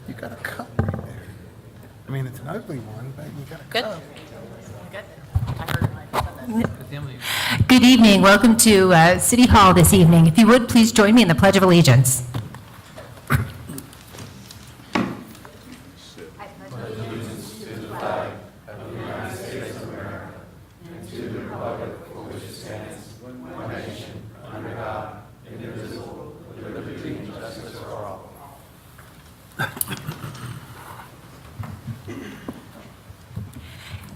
You got a cup right there. I mean, it's an ugly one, but you got a Good. cup. Good evening. Welcome to City Hall this evening. If you would, please join me in the Pledge of Allegiance.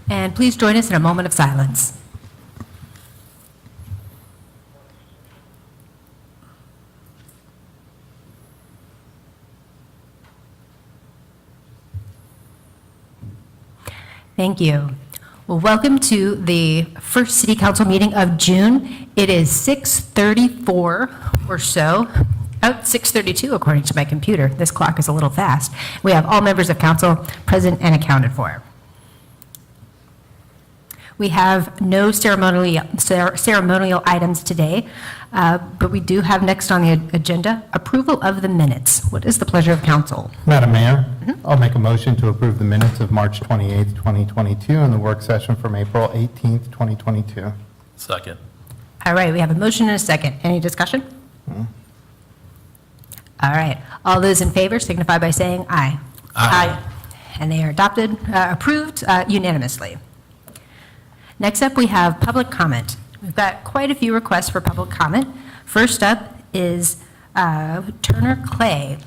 And please join us in a moment of silence. Thank you. Well, welcome to the first City Council meeting of June. It is 6:34 or so. Oh, 6:32 according to my computer. This clock is a little fast. We have all members of council present and accounted for. We have no ceremonial items today, but we do have next on the agenda, approval of the minutes. What is the pleasure of council? Madam Mayor, I'll make a motion to approve the minutes of March 28th, 2022, and the work session from April 18th, 2022. Second. All right, we have a motion and a second. Any discussion? All right, all those in favor signify by saying aye. Aye. And they are adopted, approved unanimously. Next up, we have public comment. We've got quite a few requests for public comment. First up is Turner Clay.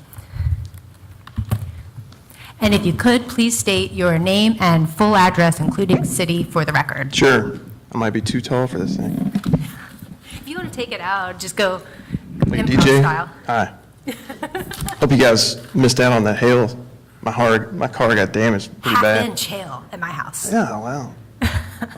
And if you could, please state your name and full address, including city, for the record. Sure. I might be too tall for this thing. If you want to take it out, just go Like improv DJ? style. Hi. Hope you guys missed out on that hail. My car got damaged pretty bad. Half-inch hail at my house. Yeah, wow.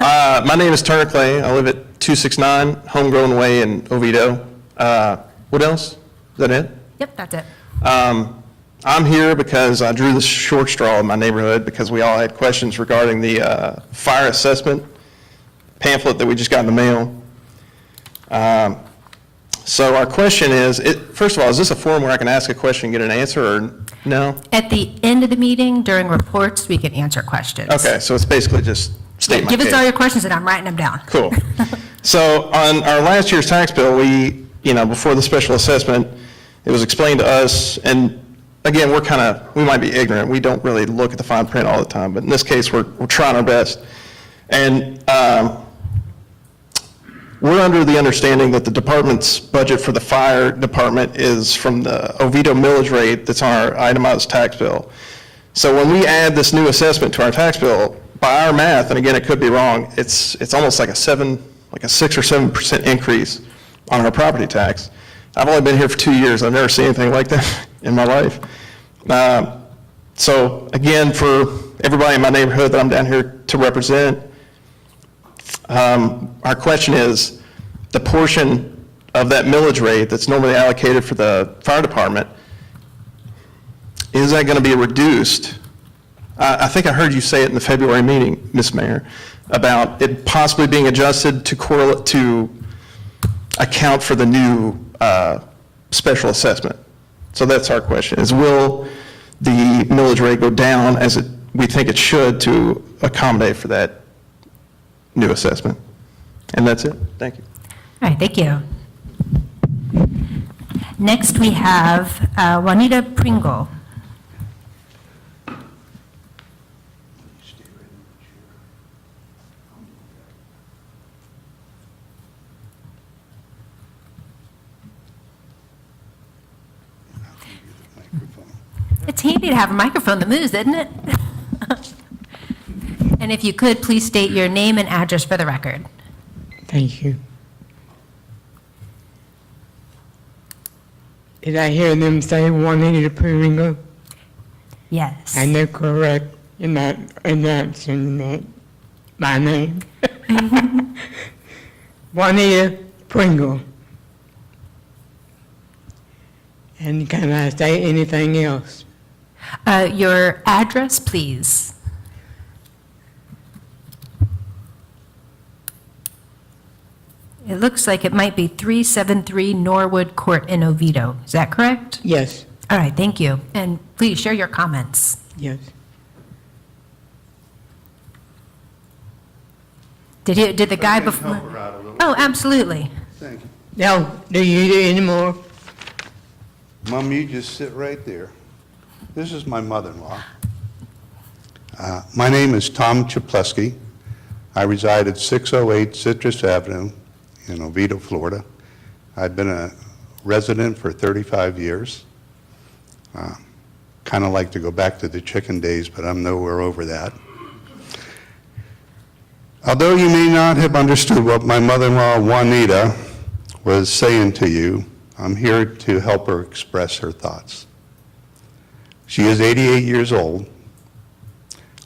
My name is Turner Clay. I live at 269 Homegrown Way in Oviedo. What else? Is that it? Yep, that's it. I'm here because I drew the short straw in my neighborhood because we all had questions regarding the fire assessment pamphlet that we just got in the mail. So our question is, first of all, is this a forum where I can ask a question and get an answer, or no? At the end of the meeting, during reports, we can answer questions. Okay, so it's basically just state my Give us case. all your questions and I'm writing them down. Cool. So on our last year's tax bill, we, before the special assessment, it was explained to us, and again, we might be ignorant. We don't really look at the fine print all the time, but in this case, we're trying our best. And we're under the understanding that the department's budget for the fire department is from the Oviedo millage rate that's on our itemized tax bill. So when we add this new assessment to our tax bill, by our math, and again, it could be wrong, it's almost like a 6 or 7% increase on our property tax. I've only been here for 2 years. I've never seen anything like that in my life. So again, for everybody in my neighborhood that I'm down here to represent, our question is, the portion of that millage rate that's normally allocated for the fire department, is that going to be reduced? I think I heard you say it in the February meeting, Ms. Mayor, about it possibly being adjusted to account for the new special assessment. So that's our question, is will the millage rate go down as we think it should to accommodate for that new assessment? And that's it. Thank you. All right, thank you. Next, we have Juanita Pringle. It's handy to have a microphone that moves, isn't it? And And if you could, please state your name and address for the record. Thank you. Did I hear them say Juanita Pringle? Yes. And they're correct in that announcing that my name. Juanita Pringle. And can I say anything else? Your address, please. It looks like it might be 373 Norwood Court in Oviedo. Is that correct? Yes, All right, thank you. And please share your comments. yes. Did the guy before? Oh, absolutely. Thank you. Now, do you do any more? Mom, you just sit right there. This is my mother-in-law. My name is Tom Chaplesky. I reside at 608 Citrus Avenue in Oviedo, Florida. I've been a resident for 35 years. Kind of like to go back to the chicken days, but I'm nowhere over that. Although you may not have understood what my mother-in-law, Juanita, was saying to you, I'm here to help her express her thoughts. She is 88 years old,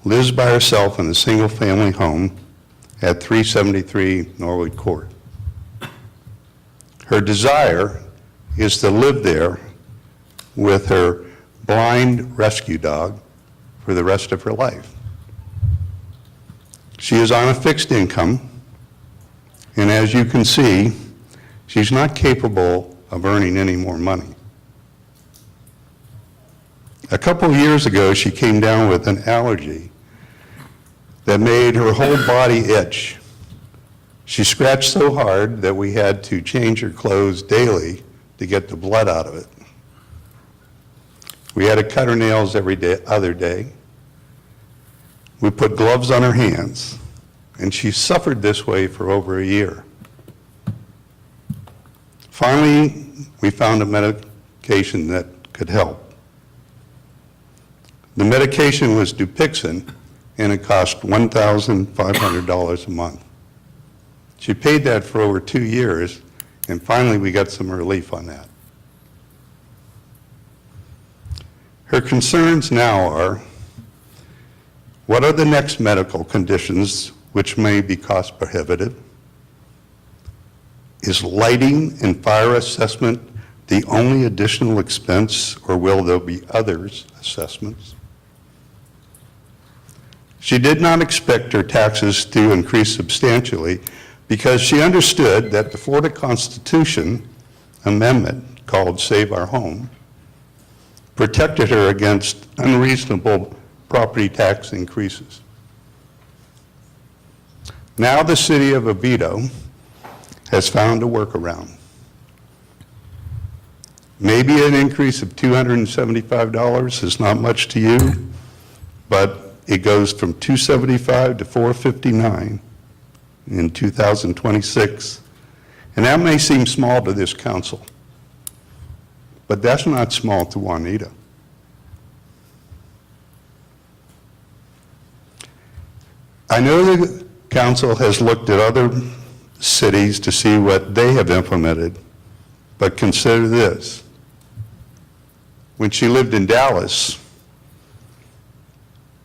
lives by herself in a single-family home at 373 Norwood Court. Her desire is to live there with her blind rescue dog for the rest of her life. She is on a fixed income, and as you can see, she's not capable of earning any more money. A couple of years ago, she came down with an allergy that made her whole body itch. She scratched so hard that we had to change her clothes daily to get the blood out of it. We had to cut her nails every other day. We put gloves on her hands, and she suffered this way for over a year. Finally, we found a medication that could help. The medication was Dupixent, and it cost $1,500 a month. She paid that for over 2 years, and finally we got some relief on that. Her concerns now are, what are the next medical conditions which may be cost prohibitive? Is lighting and fire assessment the only additional expense, or will there be others assessments? She did not expect her taxes to increase substantially because she understood that the Florida Constitution amendment called Save Our Home protected her against unreasonable property tax increases. Now the city of Oviedo has found a workaround. Maybe an increase of $275 is not much to you, but it goes from $275 to $459 in 2026. And that may seem small to this council, but that's not small to Juanita. I know the council has looked at other cities to see what they have implemented, but consider this. When she lived in Dallas,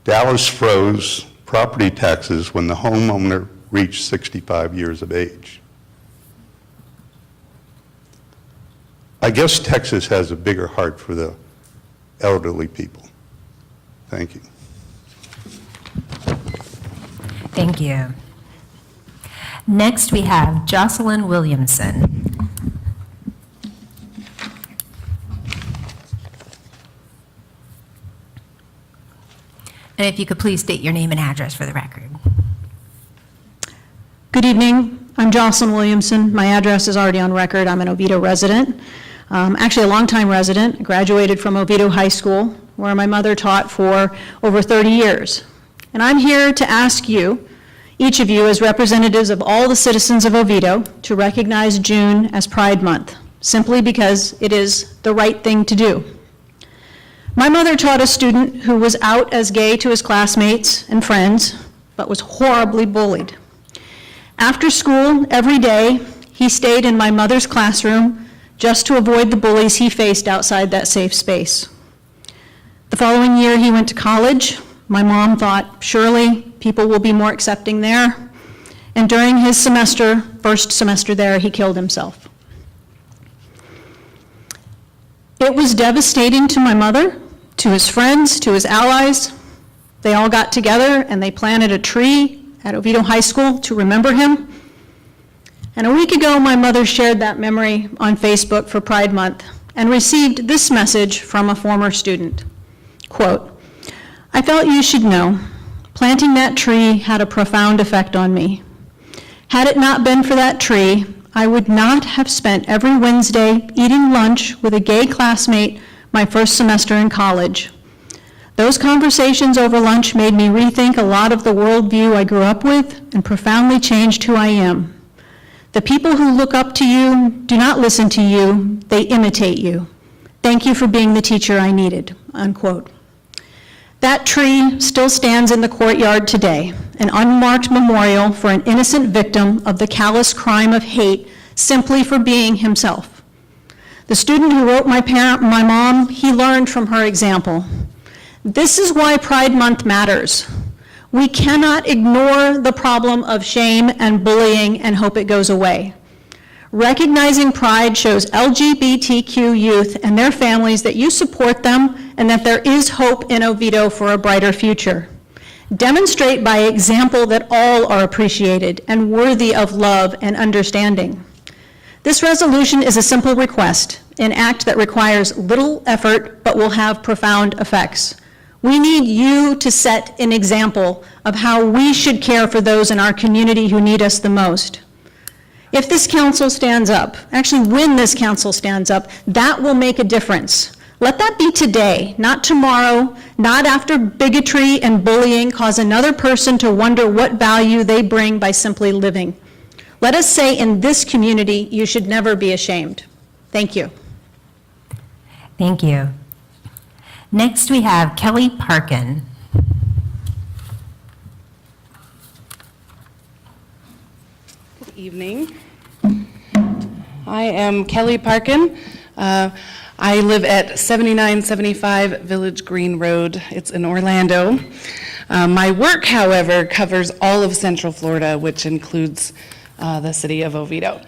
Dallas froze property taxes when the homeowner reached 65 years of age. I guess Texas has a bigger heart for the elderly people. Thank you. Thank you. Next, we have Jocelyn Williamson. And if you could please state your name and address for the record. Good evening. I'm Jocelyn Williamson. My address is already on record. I'm an Oviedo resident, actually a longtime resident. Graduated from Oviedo High School, where my mother taught for over 30 years. And I'm here to ask you, each of you as representatives of all the citizens of Oviedo, to recognize June as Pride Month, simply because it is the right thing to do. My mother taught a student who was out as gay to his classmates and friends, but was horribly bullied. After school, every day, he stayed in my mother's classroom just to avoid the bullies he faced outside that safe space. The following year, he went to college. My mom thought, surely people will be more accepting there. And during his first semester there, he killed himself. It was devastating to my mother, to his friends, to his allies. They all got together and they planted a tree at Oviedo High School to remember him. And a week ago, my mother shared that memory on Facebook for Pride Month and received this message from a former student. Quote, "I felt you should know, planting that tree had a profound effect on me. Had it not been for that tree, I would not have spent every Wednesday eating lunch with a gay classmate my first semester in college. Those conversations over lunch made me rethink a lot of the worldview I grew up with and profoundly changed who I am. The people who look up to you do not listen to you, they imitate you. Thank you for being the teacher I needed," unquote. That tree still stands in the courtyard today, an unmarked memorial for an innocent victim of the callous crime of hate simply for being himself. The student who wrote my mom, he learned from her example. This is why Pride Month matters. We cannot ignore the problem of shame and bullying and hope it goes away. Recognizing Pride shows LGBTQ youth and their families that you support them and that there is hope in Oviedo for a brighter future. Demonstrate by example that all are appreciated and worthy of love and understanding. This resolution is a simple request, an act that requires little effort but will have profound effects. We need you to set an example of how we should care for those in our community who need us the most. If this council stands up, actually when this council stands up, that will make a difference. Let that be today, not tomorrow, not after bigotry and bullying cause another person to wonder what value they bring by simply living. Let us say in this community, you should never be ashamed. Thank you. Thank you. Next, we have Kelly Parkin. Good evening. I am Kelly Parkin. I live at 7975 Village Green Road. It's in Orlando. My work, however, covers all of Central Florida, which includes the city of Oviedo.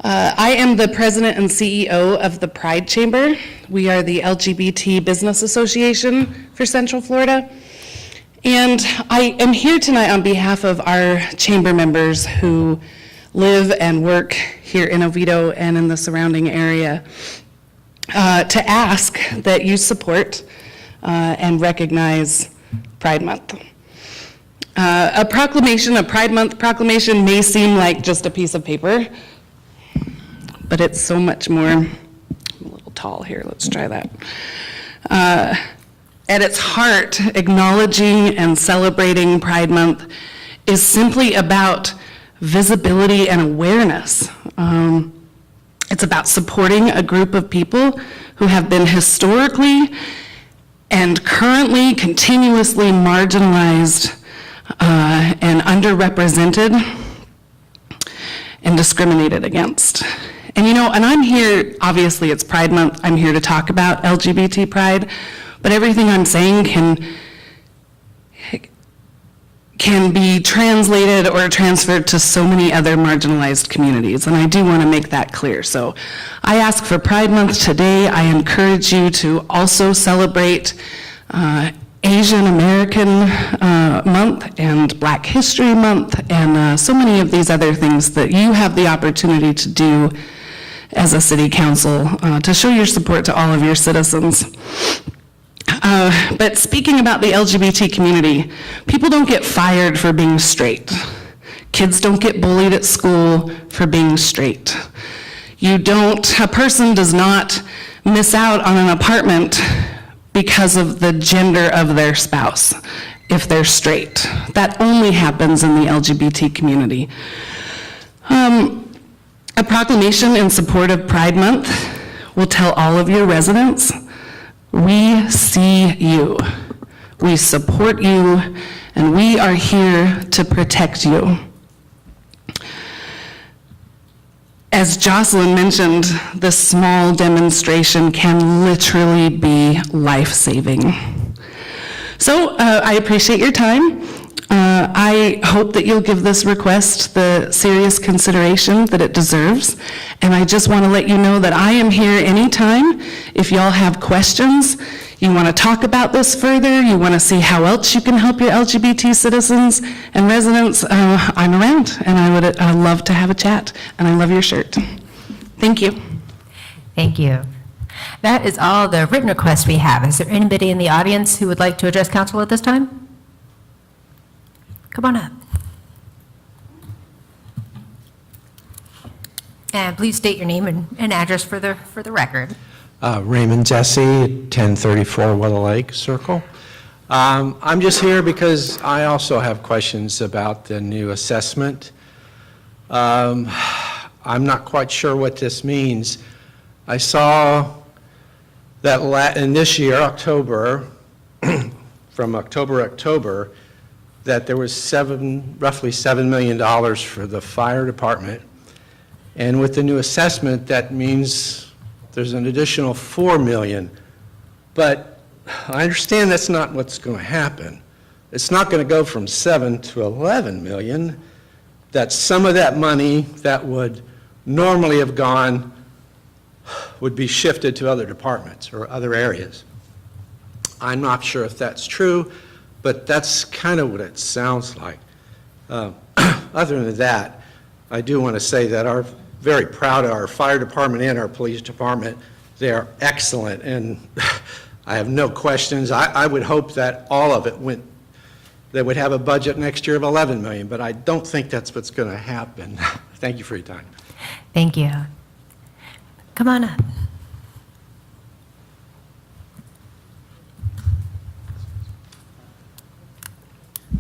I am the president and CEO of the Pride Chamber. We are the LGBT Business Association for Central Florida. And I am here tonight on behalf of our chamber members who live and work here in Oviedo and in the surrounding area to ask that you support and recognize Pride Month. A Pride Month proclamation may seem like just a piece of paper, but it's so much more. I'm a little tall here, let's try that. At its heart, acknowledging and celebrating Pride Month is simply about visibility and awareness. It's about supporting a group of people who have been historically and currently continuously marginalized and underrepresented and discriminated against. And and I'm here, obviously it's Pride Month, I'm here to talk about LGBT pride, but everything I'm saying can be translated or transferred to so many other marginalized communities, and I do want to make that clear. So I ask for Pride Month today. I encourage you to also celebrate Asian American Month and Black History Month and so many of these other things that you have the opportunity to do as a city council to show your support to all of your citizens. But speaking about the LGBT community, people don't get fired for being straight. Kids don't get bullied at school for being straight. A person does not miss out on an apartment because of the gender of their spouse, if they're straight. That only happens in the LGBT community. A proclamation in support of Pride Month will tell all of your residents, we see you, we support you, and we are here to protect you. As Jocelyn mentioned, this small demonstration can literally be life-saving. So I appreciate your time. I hope that you'll give this request the serious consideration that it deserves. And I just want to let you know that I am here anytime. If y'all have questions, you want to talk about this further, you want to see how else you can help your LGBT citizens and residents, I'm around, and I would love to have a chat. And I love your shirt. Thank you. Thank you. That is all the written requests we have. Is there anybody in the audience who would like to address council at this time? Come on up. And please state your name and address for the record. Raymond Jesse, 1034 Willow Lake Circle. I'm just here because I also have questions about the new assessment. I'm not quite sure what this means. I saw that in this year, October, from October, that there was roughly $7 million for the fire department. And with the new assessment, that means there's an additional $4 million. But I understand that's not what's going to happen. It's not going to go from 7 to 11 million. That some of that money that would normally have gone would be shifted to other departments or other areas. I'm not sure if that's true, but that's kind of what it sounds like. Other than that, I do want to say that I'm very proud of our fire department and our police department. They are excellent, and I have no questions. I would hope that all of it went, they would have a budget next year of 11 million, but I don't think that's what's going to happen. Thank you for your time. Thank you. Come on up.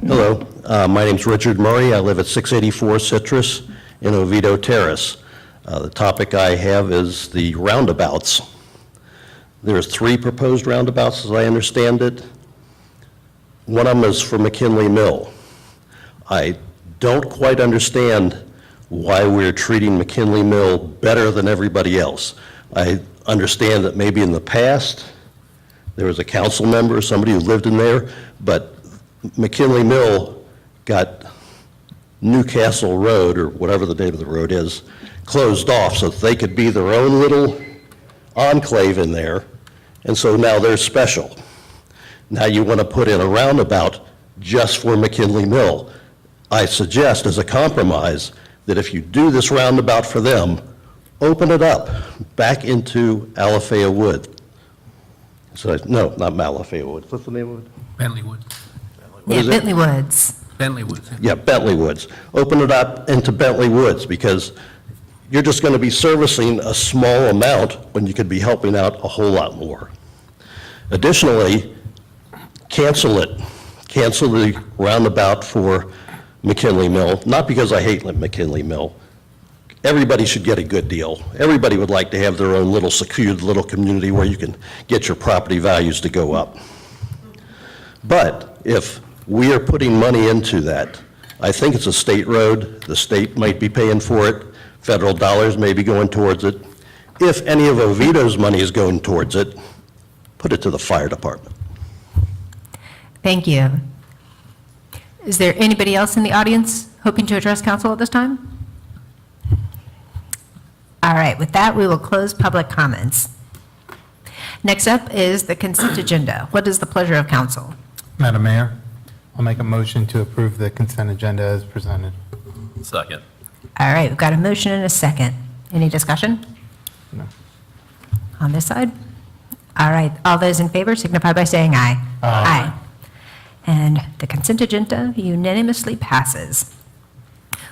Hello, my name's Richard Murray. I live at 684 Citrus in Oviedo Terrace. The topic I have is the roundabouts. There's 3 proposed roundabouts, as I understand it. One of them is for McKinley Mill. I don't quite understand why we're treating McKinley Mill better than everybody else. I understand that maybe in the past, there was a council member, somebody who lived in there, but McKinley Mill got Newcastle Road, or whatever the name of the road is, closed off so that they could be their own little enclave in there, and so now they're special. Now you want to put in a roundabout just for McKinley Mill. I suggest as a compromise that if you do this roundabout for them, open it up back into Alafaya Wood. So, no, not Alafaya Wood. What's the name of it? Bentley Woods. Yeah, is it? Bentley Woods. Bentley Woods. Yeah, Bentley Woods. Open it up into Bentley Woods, because you're just going to be servicing a small amount when you could be helping out a whole lot more. Additionally, cancel it. Cancel the roundabout for McKinley Mill, not because I hate McKinley Mill. Everybody should get a good deal. Everybody would like to have their own little secluded little community where you can get your property values to go up. But if we are putting money into that, I think it's a state road. The state might be paying for it. Federal dollars may be going towards it. If any of Oviedo's money is going towards it, put it to the fire department. Thank you. Is there anybody else in the audience hoping to address council at this time? All right, with that, we will close public comments. Next up is the consent agenda. What is the pleasure of council? Madam Mayor, I'll make a motion to approve the consent agenda as presented. Second. All right, we've got a motion and a second. Any discussion? No. On this side? All right, all those in favor signify by saying aye. Aye. And the consent agenda unanimously passes.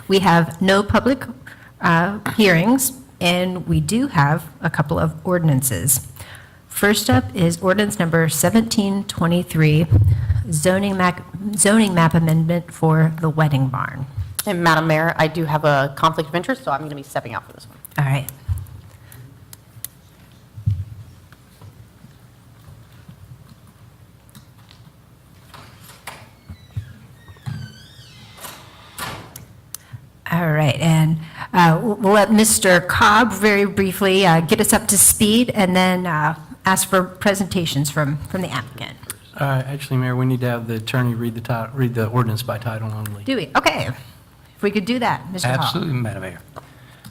We have no public hearings, and we do have a couple of ordinances. First up is ordinance number 1723, zoning map amendment for the wedding barn. And Madam Mayor, I do have a conflict of interest, so I'm going to be stepping out for this one. All right. All right, and we'll let Mr. Cobb very briefly get us up to speed, and then ask for presentations from the applicant. Actually, Mayor, we need to have the attorney read the ordinance by title only. Do we? Okay. If we could do that, Mr. Hall. Absolutely, Madam Mayor.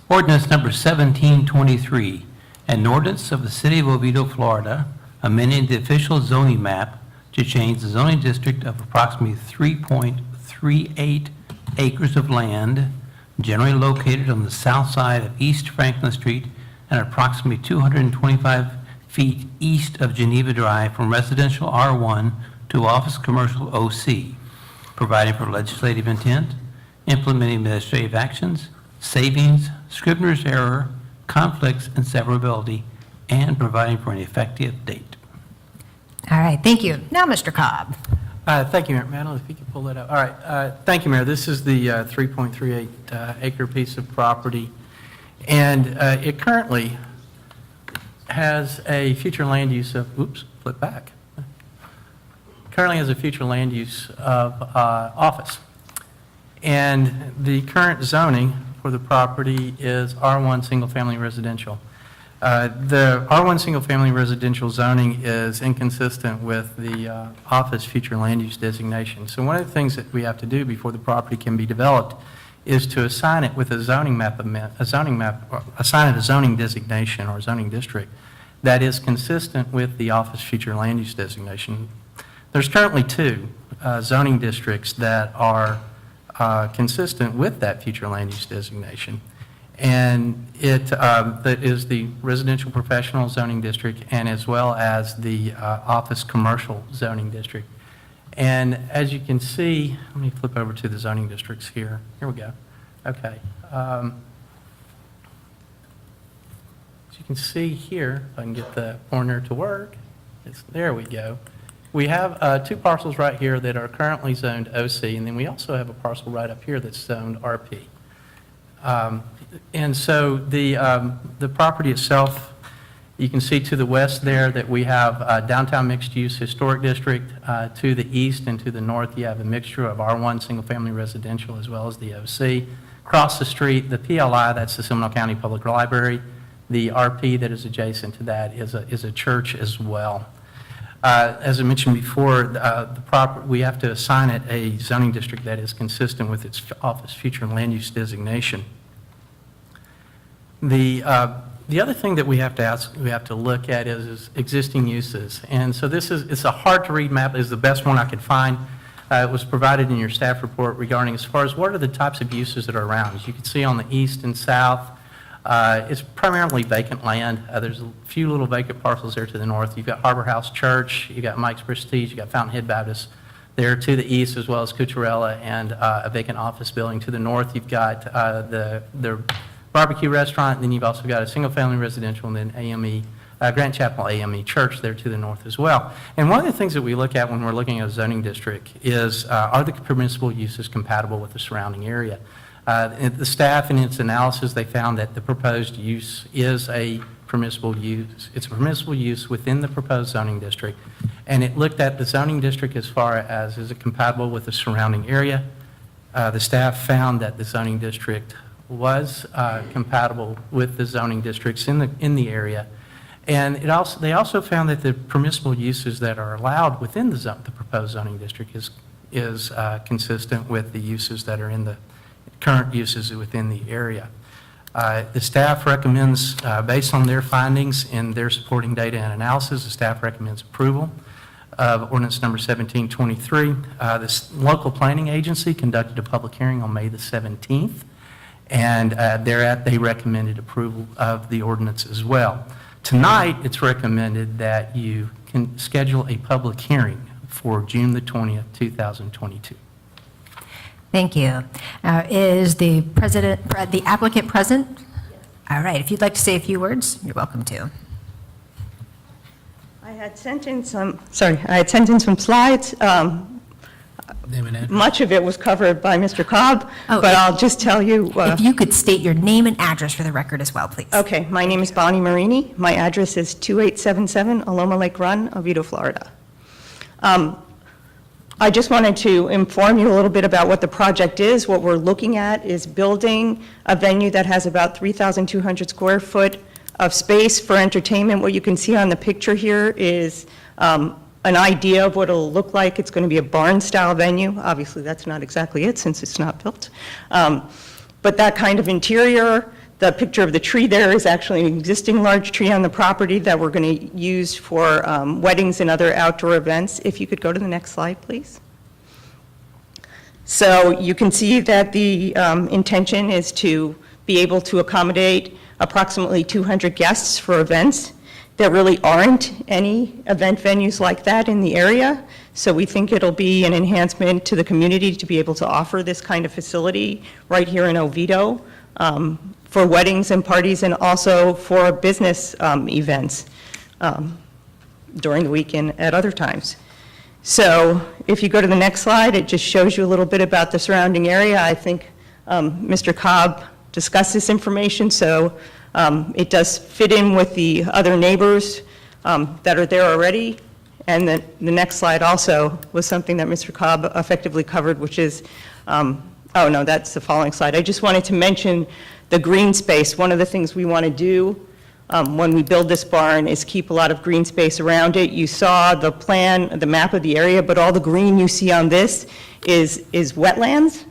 Ordinance number 1723, an ordinance of the City of Oviedo, Florida, amending the official zoning map to change the zoning district of approximately 3.38 acres of land generally located on the south side of East Franklin Street and approximately 225 feet east of Geneva Drive from residential R1 to office commercial OC, providing for legislative intent, implementing administrative actions, savings, scrivener's error, conflicts, and severability, and providing for an effective date. All right, thank you. Now, Mr. Cobb. Thank you, Mayor. Madeline, if you could pull that up. All right, thank you, Mayor. This is the 3.38 acre piece of property, and it currently has a future land use of, oops, flip back. Currently has a future land use of office. And the current zoning for the property is R1 Single Family Residential. The R1 Single Family Residential zoning is inconsistent with the office future land use designation. So one of the things that we have to do before the property can be developed is to assign it with a zoning map, assign it a zoning designation or zoning district that is consistent with the office future land use designation. There's currently two zoning districts that are consistent with that future land use designation. And it that is the residential professional zoning district and as well as the office commercial zoning district. And as you can see, let me flip over to the zoning districts here. Here we go. Okay. As you can see here, if I can get the pointer to work, there we go. We have two parcels right here that are currently zoned OC, and then we also have a parcel right up here that's zoned RP. And so the property itself, you can see to the west there that we have downtown mixed-use historic district. To the east and to the north, you have a mixture of R1 single-family residential as well as the OC. Across the street, the PLI, that's the Seminole County Public Library. The RP that is adjacent to that is a church as well. As I mentioned before, we have to assign it a zoning district that is consistent with its office future land use designation. The other thing that we have to look at is existing uses. And so it's a hard-to-read map. It's the best one I could find. It was provided in your staff report regarding as far as what are the types of uses that are around. As you can see on the east and south, it's primarily vacant land. There's a few little vacant parcels there to the north. You've got Harbor House Church, you've got Mike's Prestige, you've got Fountainhead Baptist there to the east, as well as Cucharella and a vacant office building. To the north, you've got the barbecue restaurant, and then you've also got a single-family residential, and then AME, Grant Chapel AME Church there to the north as well. And one of the things that we look at when we're looking at a zoning district is, are the permissible uses compatible with the surrounding area? The staff, in its analysis, they found that the proposed use is a permissible use. It's a permissible use within the proposed zoning district. And it looked at the zoning district as far as, is it compatible with the surrounding area? The staff found that the zoning district was compatible with the zoning districts in the area. And they also found that the permissible uses that are allowed within the proposed zoning district is consistent with the uses that are in the current uses within the area. The staff recommends, based on their findings and their supporting data and analysis, the staff recommends approval of ordinance number 1723. This local planning agency conducted a public hearing on May the 17th, and thereat they recommended approval of the ordinance as well. Tonight, it's recommended that you can schedule a public hearing for June the 20th, 2022. Thank you. Is the applicant present? All right, if you'd like to say a few words, you're welcome to. I had sent in some slides. Much of it was covered by Mr. Cobb, but I'll just tell you. If you could state your name and address for the record as well, please. Okay, my name is Bonnie Marini. My address is 2877 Aloma Lake Run, Oviedo, Florida. I just wanted to inform you a little bit about what the project is. What we're looking at is building a venue that has about 3,200 square foot of space for entertainment. What you can see on the picture here is an idea of what it'll look like. It's going to be a barn-style venue. Obviously, that's not exactly it since it's not built. But that kind of interior, the picture of the tree there is actually an existing large tree on the property that we're going to use for weddings and other outdoor events. If you could go to the next slide, please. So you can see that the intention is to be able to accommodate approximately 200 guests for events. There really aren't any event venues like that in the area, so we think it'll be an enhancement to the community to be able to offer this kind of facility right here in Oviedo for weddings and parties, and also for business events during the week and at other times. So if you go to the next slide, it just shows you a little bit about the surrounding area. I think Mr. Cobb discussed this information, so it does fit in with the other neighbors that are there already. And the next slide also was something that Mr. Cobb effectively covered, which is, oh no, that's the following slide. I just wanted to mention the green space. One of the things we want to do when we build this barn is keep a lot of green space around it. You saw the plan, the map of the area, but all the green you see on this is wetlands.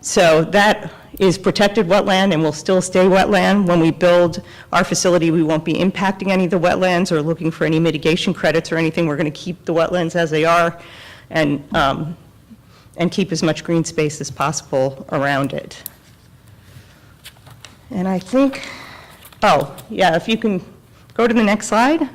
So that is protected wetland and will still stay wetland. When we build our facility, we won't be impacting any of the wetlands or looking for any mitigation credits or anything. We're going to keep the wetlands as they are and keep as much green space as possible around it. And I think, oh, yeah, if you can go to the next slide.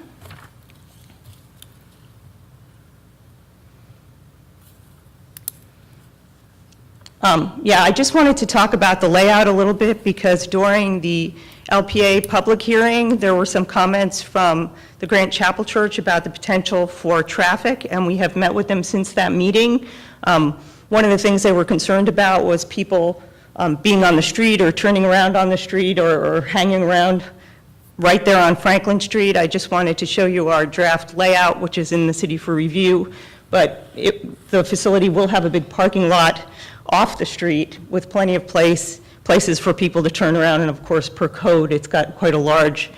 Yeah, I just wanted to talk about the layout a little bit because during the LPA public hearing, there were some comments from the Grant Chapel Church about the potential for traffic, and we have met with them since that meeting. One of the things they were concerned about was people being on the street or turning around on the street or hanging around right there on Franklin Street. I just wanted to show you our draft layout, which is in the city for review, but the facility will have a big parking lot off the street with plenty of places for people to turn around, and of course, per code, it's got quite a large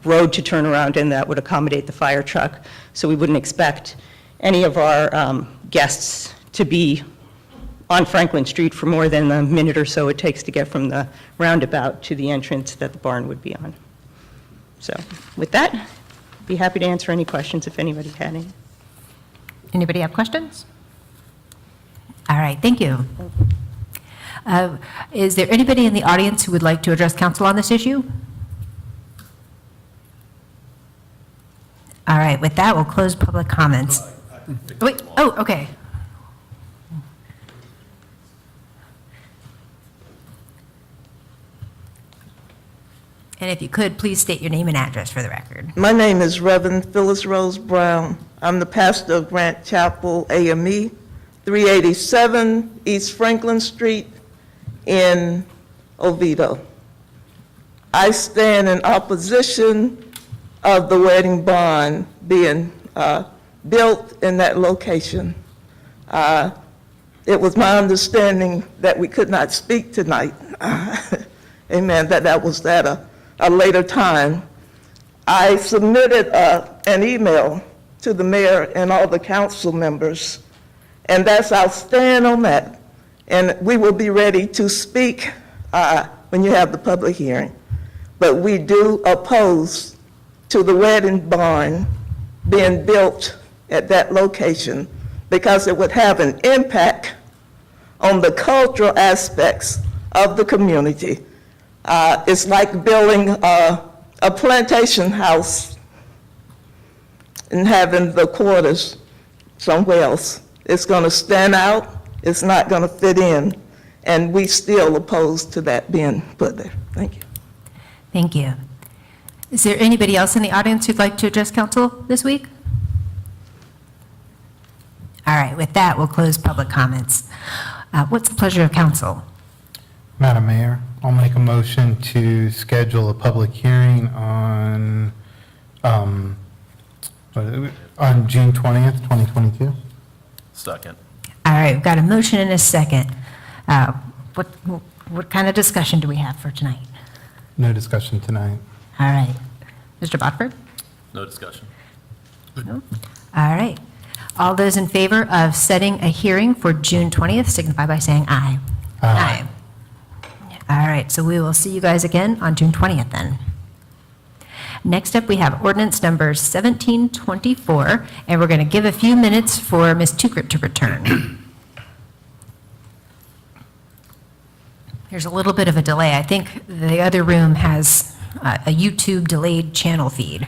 road to turn around in that would accommodate the fire truck. So we wouldn't expect any of our guests to be on Franklin Street for more than a minute or so it takes to get from the roundabout to the entrance that the barn would be on. So with that, be happy to answer any questions if anybody had any. Anybody have questions? All right, thank you. Is there anybody in the audience who would like to address council on this issue? All right, with that, we'll close public comments. Wait, oh, okay. And if you could, please state your name and address for the record. My name is Reverend Phyllis Rose Brown. I'm the pastor of Grant Chapel AME, 387 East Franklin Street in Oviedo. I stand in opposition of the wedding barn being built in that location. It was my understanding that we could not speak tonight. Amen, that was at a later time. I submitted an email to the mayor and all the council members, and I'll stand on that. And we will be ready to speak when you have the public hearing. But we do oppose to the wedding barn being built at that location because it would have an impact on the cultural aspects of the community. It's like building a plantation house and having the quarters somewhere else. It's going to stand out, it's not going to fit in, and we still oppose to that being put there. Thank you. Thank you. Is there anybody else in the audience who'd like to address council this week? All right, with that, we'll close public comments. What's the pleasure of council? Madam Mayor, I'll make a motion to schedule a public hearing on June 20th, 2022. Second. All right, we've got a motion and a second. What kind of discussion do we have for tonight? No discussion tonight. All right. Mr. Botford? No discussion. All right. All those in favor of setting a hearing for June 20th signify by saying aye. Aye. All right, so we will see you guys again on June 20th then. Next up, we have ordinance number 1724, and we're going to give a few minutes for Ms. Tukert to return. There's a little bit of a delay. I think the other room has a YouTube delayed channel feed.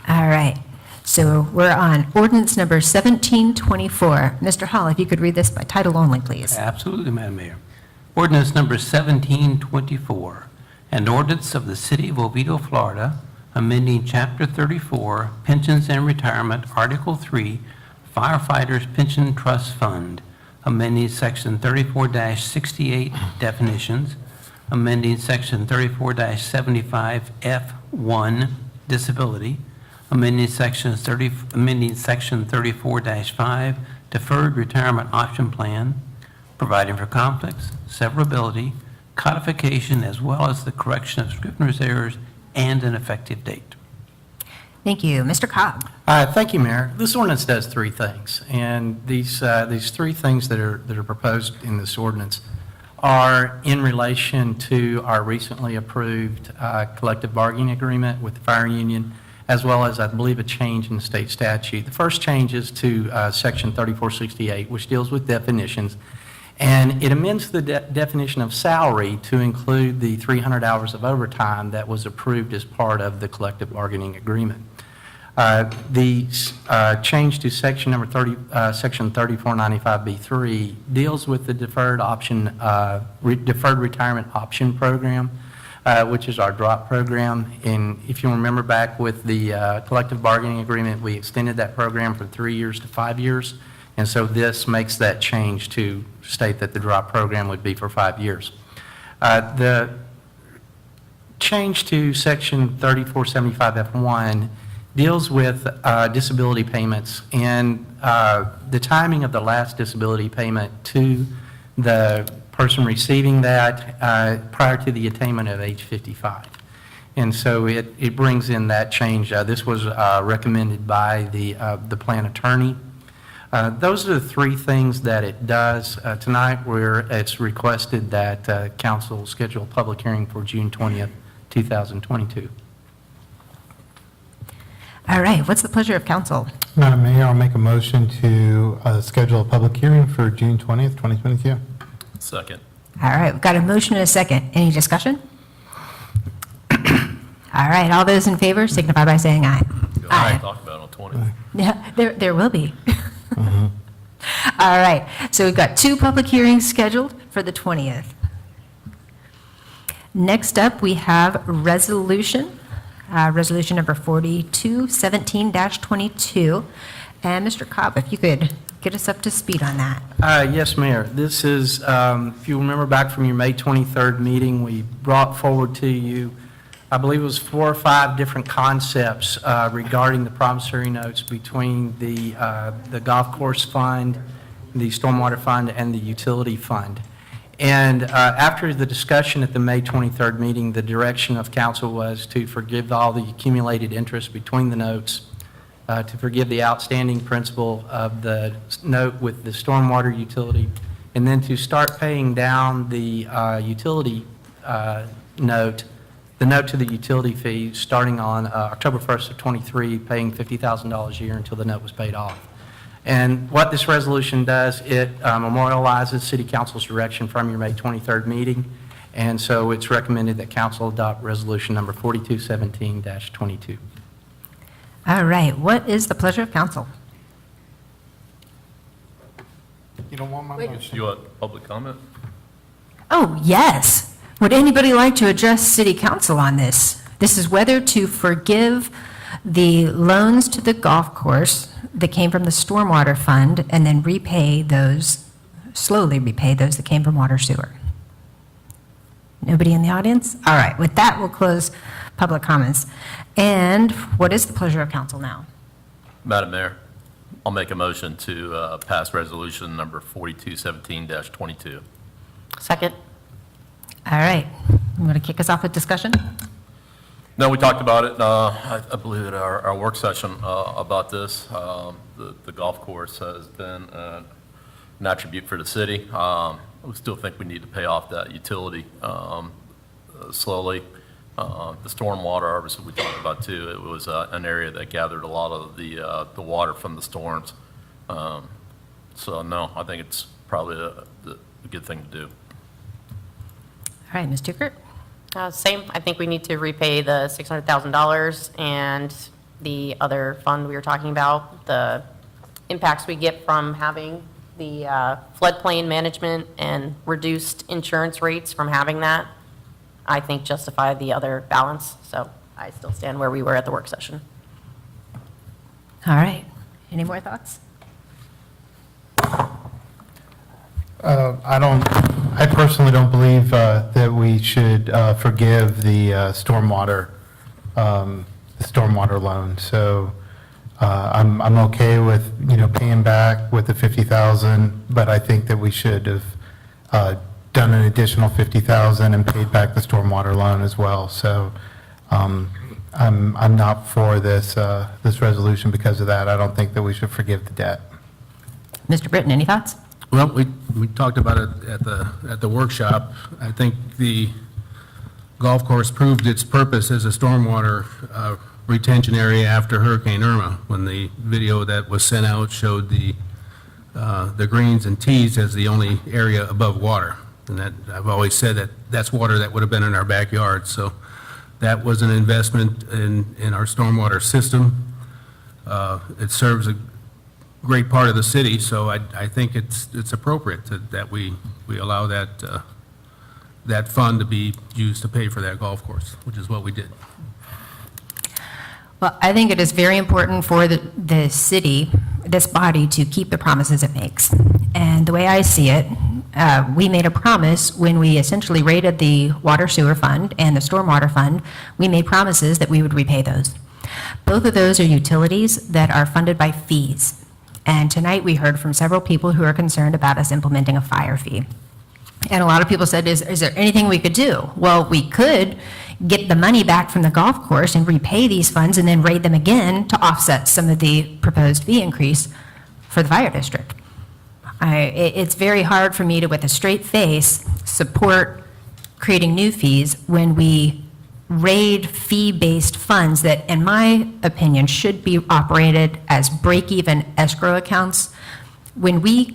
All right, so we're on ordinance number 1724. Mr. Hall, if you could read this by title only, please. Absolutely, Madam Mayor. Ordinance number 1724, an ordinance of the City of Oviedo, Florida, amending Chapter 34, Pensions and Retirement, Article 3, Firefighters Pension Trust Fund, amending Section 34-68 definitions, amending Section 34-75F1 disability, amending Section 34-5 Deferred Retirement Option Plan, providing for conflicts, severability, codification, as well as the correction of scrivener's errors and an effective date. Thank you. Mr. Cobb? Thank you, Mayor. This ordinance does three things, and these three things that are proposed in this ordinance are in relation to our recently approved collective bargaining agreement with the fire union, as well as, I believe, a change in the state statute. The first change is to Section 3468, which deals with definitions, and it amends the definition of salary to include the 300 hours of overtime that was approved as part of the collective bargaining agreement. The change to Section 3495B3 deals with the deferred retirement option program, which is our DROP program. And if you remember back with the collective bargaining agreement, we extended that program from 3 years to 5 years. And so this makes that change to state that the DROP program would be for 5 years. The change to Section 3475F1 deals with disability payments and the timing of the last disability payment to the person receiving that prior to the attainment of age 55. And so it brings in that change. This was recommended by the plan attorney. Those are the three things that it does. Tonight, it's requested that council schedule a public hearing for June 20th, 2022. All right, what's the pleasure of council? Madam Mayor, I'll make a motion to schedule a public hearing for June 20th, 2022. Second. All right, we've got a motion and a second. Any discussion? All right, all those in favor signify by saying aye. Aye. Talk about it on 20th. Yeah, there will be. All right, so we've got two public hearings scheduled for the 20th. Next up, we have resolution number 4217-22. And Mr. Cobb, if you could get us up to speed on that. Yes, Mayor. This is, if you remember back from your May 23rd meeting, we brought forward to you, I believe it was 4 or 5 different concepts regarding the promissory notes between the golf course fund, the stormwater fund, and the utility fund. And after the discussion at the May 23rd meeting, the direction of council was to forgive all the accumulated interest between the notes, to forgive the outstanding principal of the note with the stormwater utility, and then to start paying down the utility note, the note to the utility fee, starting on October 1st of '23, paying $50,000 a year until the note was paid off. And what this resolution does, it memorializes City Council's direction from your May 23rd meeting, and so it's recommended that council adopt resolution number 4217-22. All right, what is the pleasure of council? You don't want my motion? You want public comment? Oh, yes. Would anybody like to address city council on this? This is whether to forgive the loans to the golf course that came from the stormwater fund and then repay those slowly repay those that came from water sewer. Nobody in the audience? All right, with that, we'll close public comments. And what is the pleasure of council now? Madam Mayor, I'll make a motion to pass resolution number 4217-22. Second. All right, you want to kick us off with discussion? No, we talked about it, I believe at our work session about this. The golf course has been an attribute for the city. We still think we need to pay off that utility slowly. The stormwater, obviously, we talked about too. It was an area that gathered a lot of the water from the storms. So no, I think it's probably a good thing to do. All right, Ms. Dukert? Same, I think we need to repay the $600,000 and the other fund we were talking about, the impacts we get from having the floodplain management and reduced insurance rates from having that, I think justify the other balance. So I still stand where we were at the work session. All right, any more thoughts? I personally don't believe that we should forgive the stormwater loan. So I'm okay with, paying back with the 50,000, but I think that we should have done an additional 50,000 and paid back the stormwater loan as well. So I'm not for this resolution because of that. I don't think that we should forgive the debt. Mr. Britton, any thoughts? Well, we talked about it at the workshop. I think the golf course proved its purpose as a stormwater retention area after Hurricane Irma, when the video that was sent out showed the greens and tees as the only area above water. And that, I've always said that that's water that would have been in our backyard. So that was an investment in our stormwater system. It serves a great part of the city, so I think it's appropriate that we allow that fund to be used to pay for that golf course, which is what we did. Well, I think it is very important for the city, this body, to keep the promises it makes. And the way I see it, we made a promise when we essentially raided the water sewer fund and the stormwater fund. We made promises that we would repay those. Both of those are utilities that are funded by fees. And tonight we heard from several people who are concerned about us implementing a fire fee. And a lot of people said, is there anything we could do? Well, we could get the money back from the golf course and repay these funds and then raid them again to offset some of the proposed fee increase for the fire district. It's very hard for me to, with a straight face, support creating new fees when we raid fee-based funds that, in my opinion, should be operated as break-even escrow accounts. When we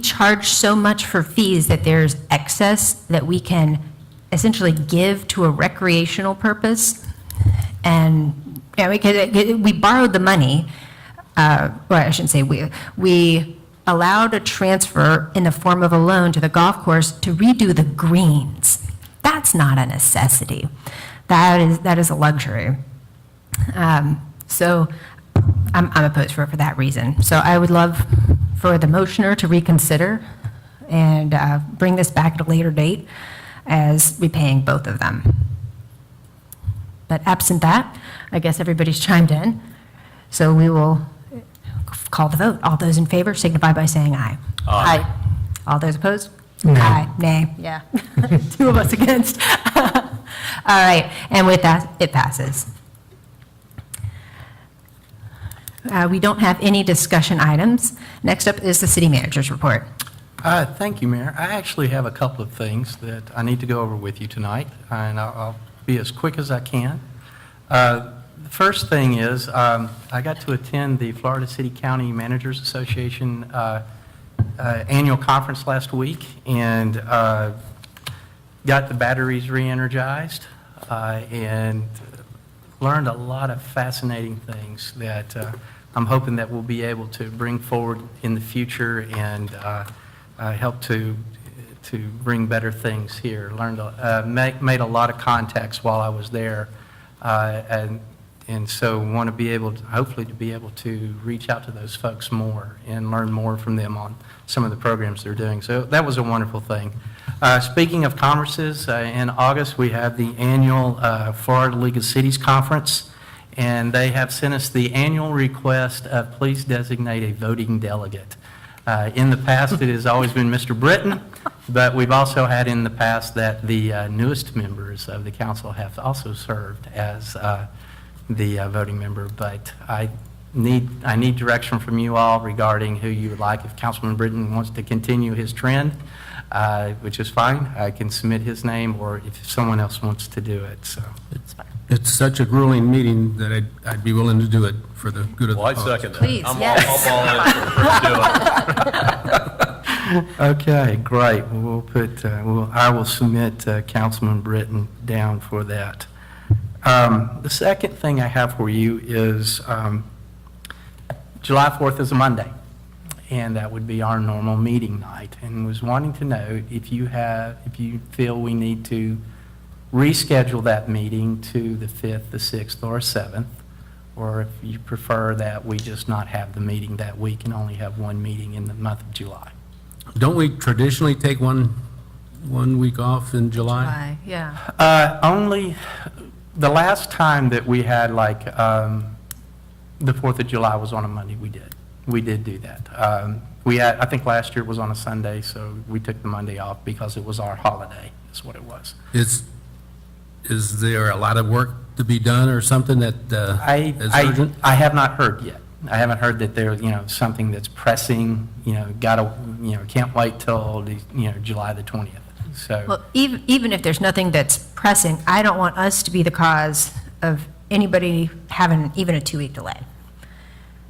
charge so much for fees that there's excess that we can essentially give to a recreational purpose, and we borrowed the money, well, I shouldn't say we allowed a transfer in the form of a loan to the golf course to redo the greens. That's not a necessity. That is a luxury. So I'm opposed for that reason. So I would love for the motioner to reconsider and bring this back at a later date as repaying both of them. But absent that, I guess everybody's chimed in. So we will call the vote. All those in favor signify by saying aye. Aye. All those opposed? Nay. Aye. Nay. Yeah. Two of us against. All right. And with that, it passes. We don't have any discussion items. Next up is the city manager's report. Thank you, Mayor. I actually have a couple of things that I need to go over with you tonight, and I'll be as quick as I can. The first thing is, I got to attend the Florida City County Managers Association annual conference last week, and got the batteries re-energized, and learned a lot of fascinating things that I'm hoping that we'll be able to bring forward in the future and help to bring better things here. Made a lot of contacts while I was there, and And so want to be able, hopefully to be able to reach out to those folks more and learn more from them on some of the programs they're doing. So that was a wonderful thing. Speaking of conferences, in August, we have the annual Florida League of Cities Conference, and they have sent us the annual request of please designate a voting delegate. In the past, it has always been Mr. Britton, but we've also had in the past that the newest members of the council have also served as the voting member. But I need direction from you all regarding who you would like. If Councilman Britton wants to continue his trend, which is fine, I can submit his name, or if someone else wants to do it, so. It's such a grueling meeting that I'd be willing to do it for the good of the Well, I cause. second that. Please, I'm yes. all in for it. Okay, great. We'll put, I will submit Councilman Britton down for that. The second thing I have for you is July 4th is a Monday, and that would be our normal meeting night. And was wanting to know if you feel we need to reschedule that meeting to the 5th, the 6th, or 7th, or if you prefer that we just not have the meeting that week and only have one meeting in the month of July. Don't we traditionally take one week off in July? Yeah. Only, the last time that we had like, the 4th of July was on a Monday, we did do that. We had, I think last year was on a Sunday, so we took the Monday off because it was our holiday, is what it was. Is there a lot of work to be done or something that is urgent? I have not heard yet. I haven't heard that there's, something that's pressing, can't wait till, July the 20th. So, Well, even if there's nothing that's pressing, I don't want us to be the cause of anybody having even a 2-week delay.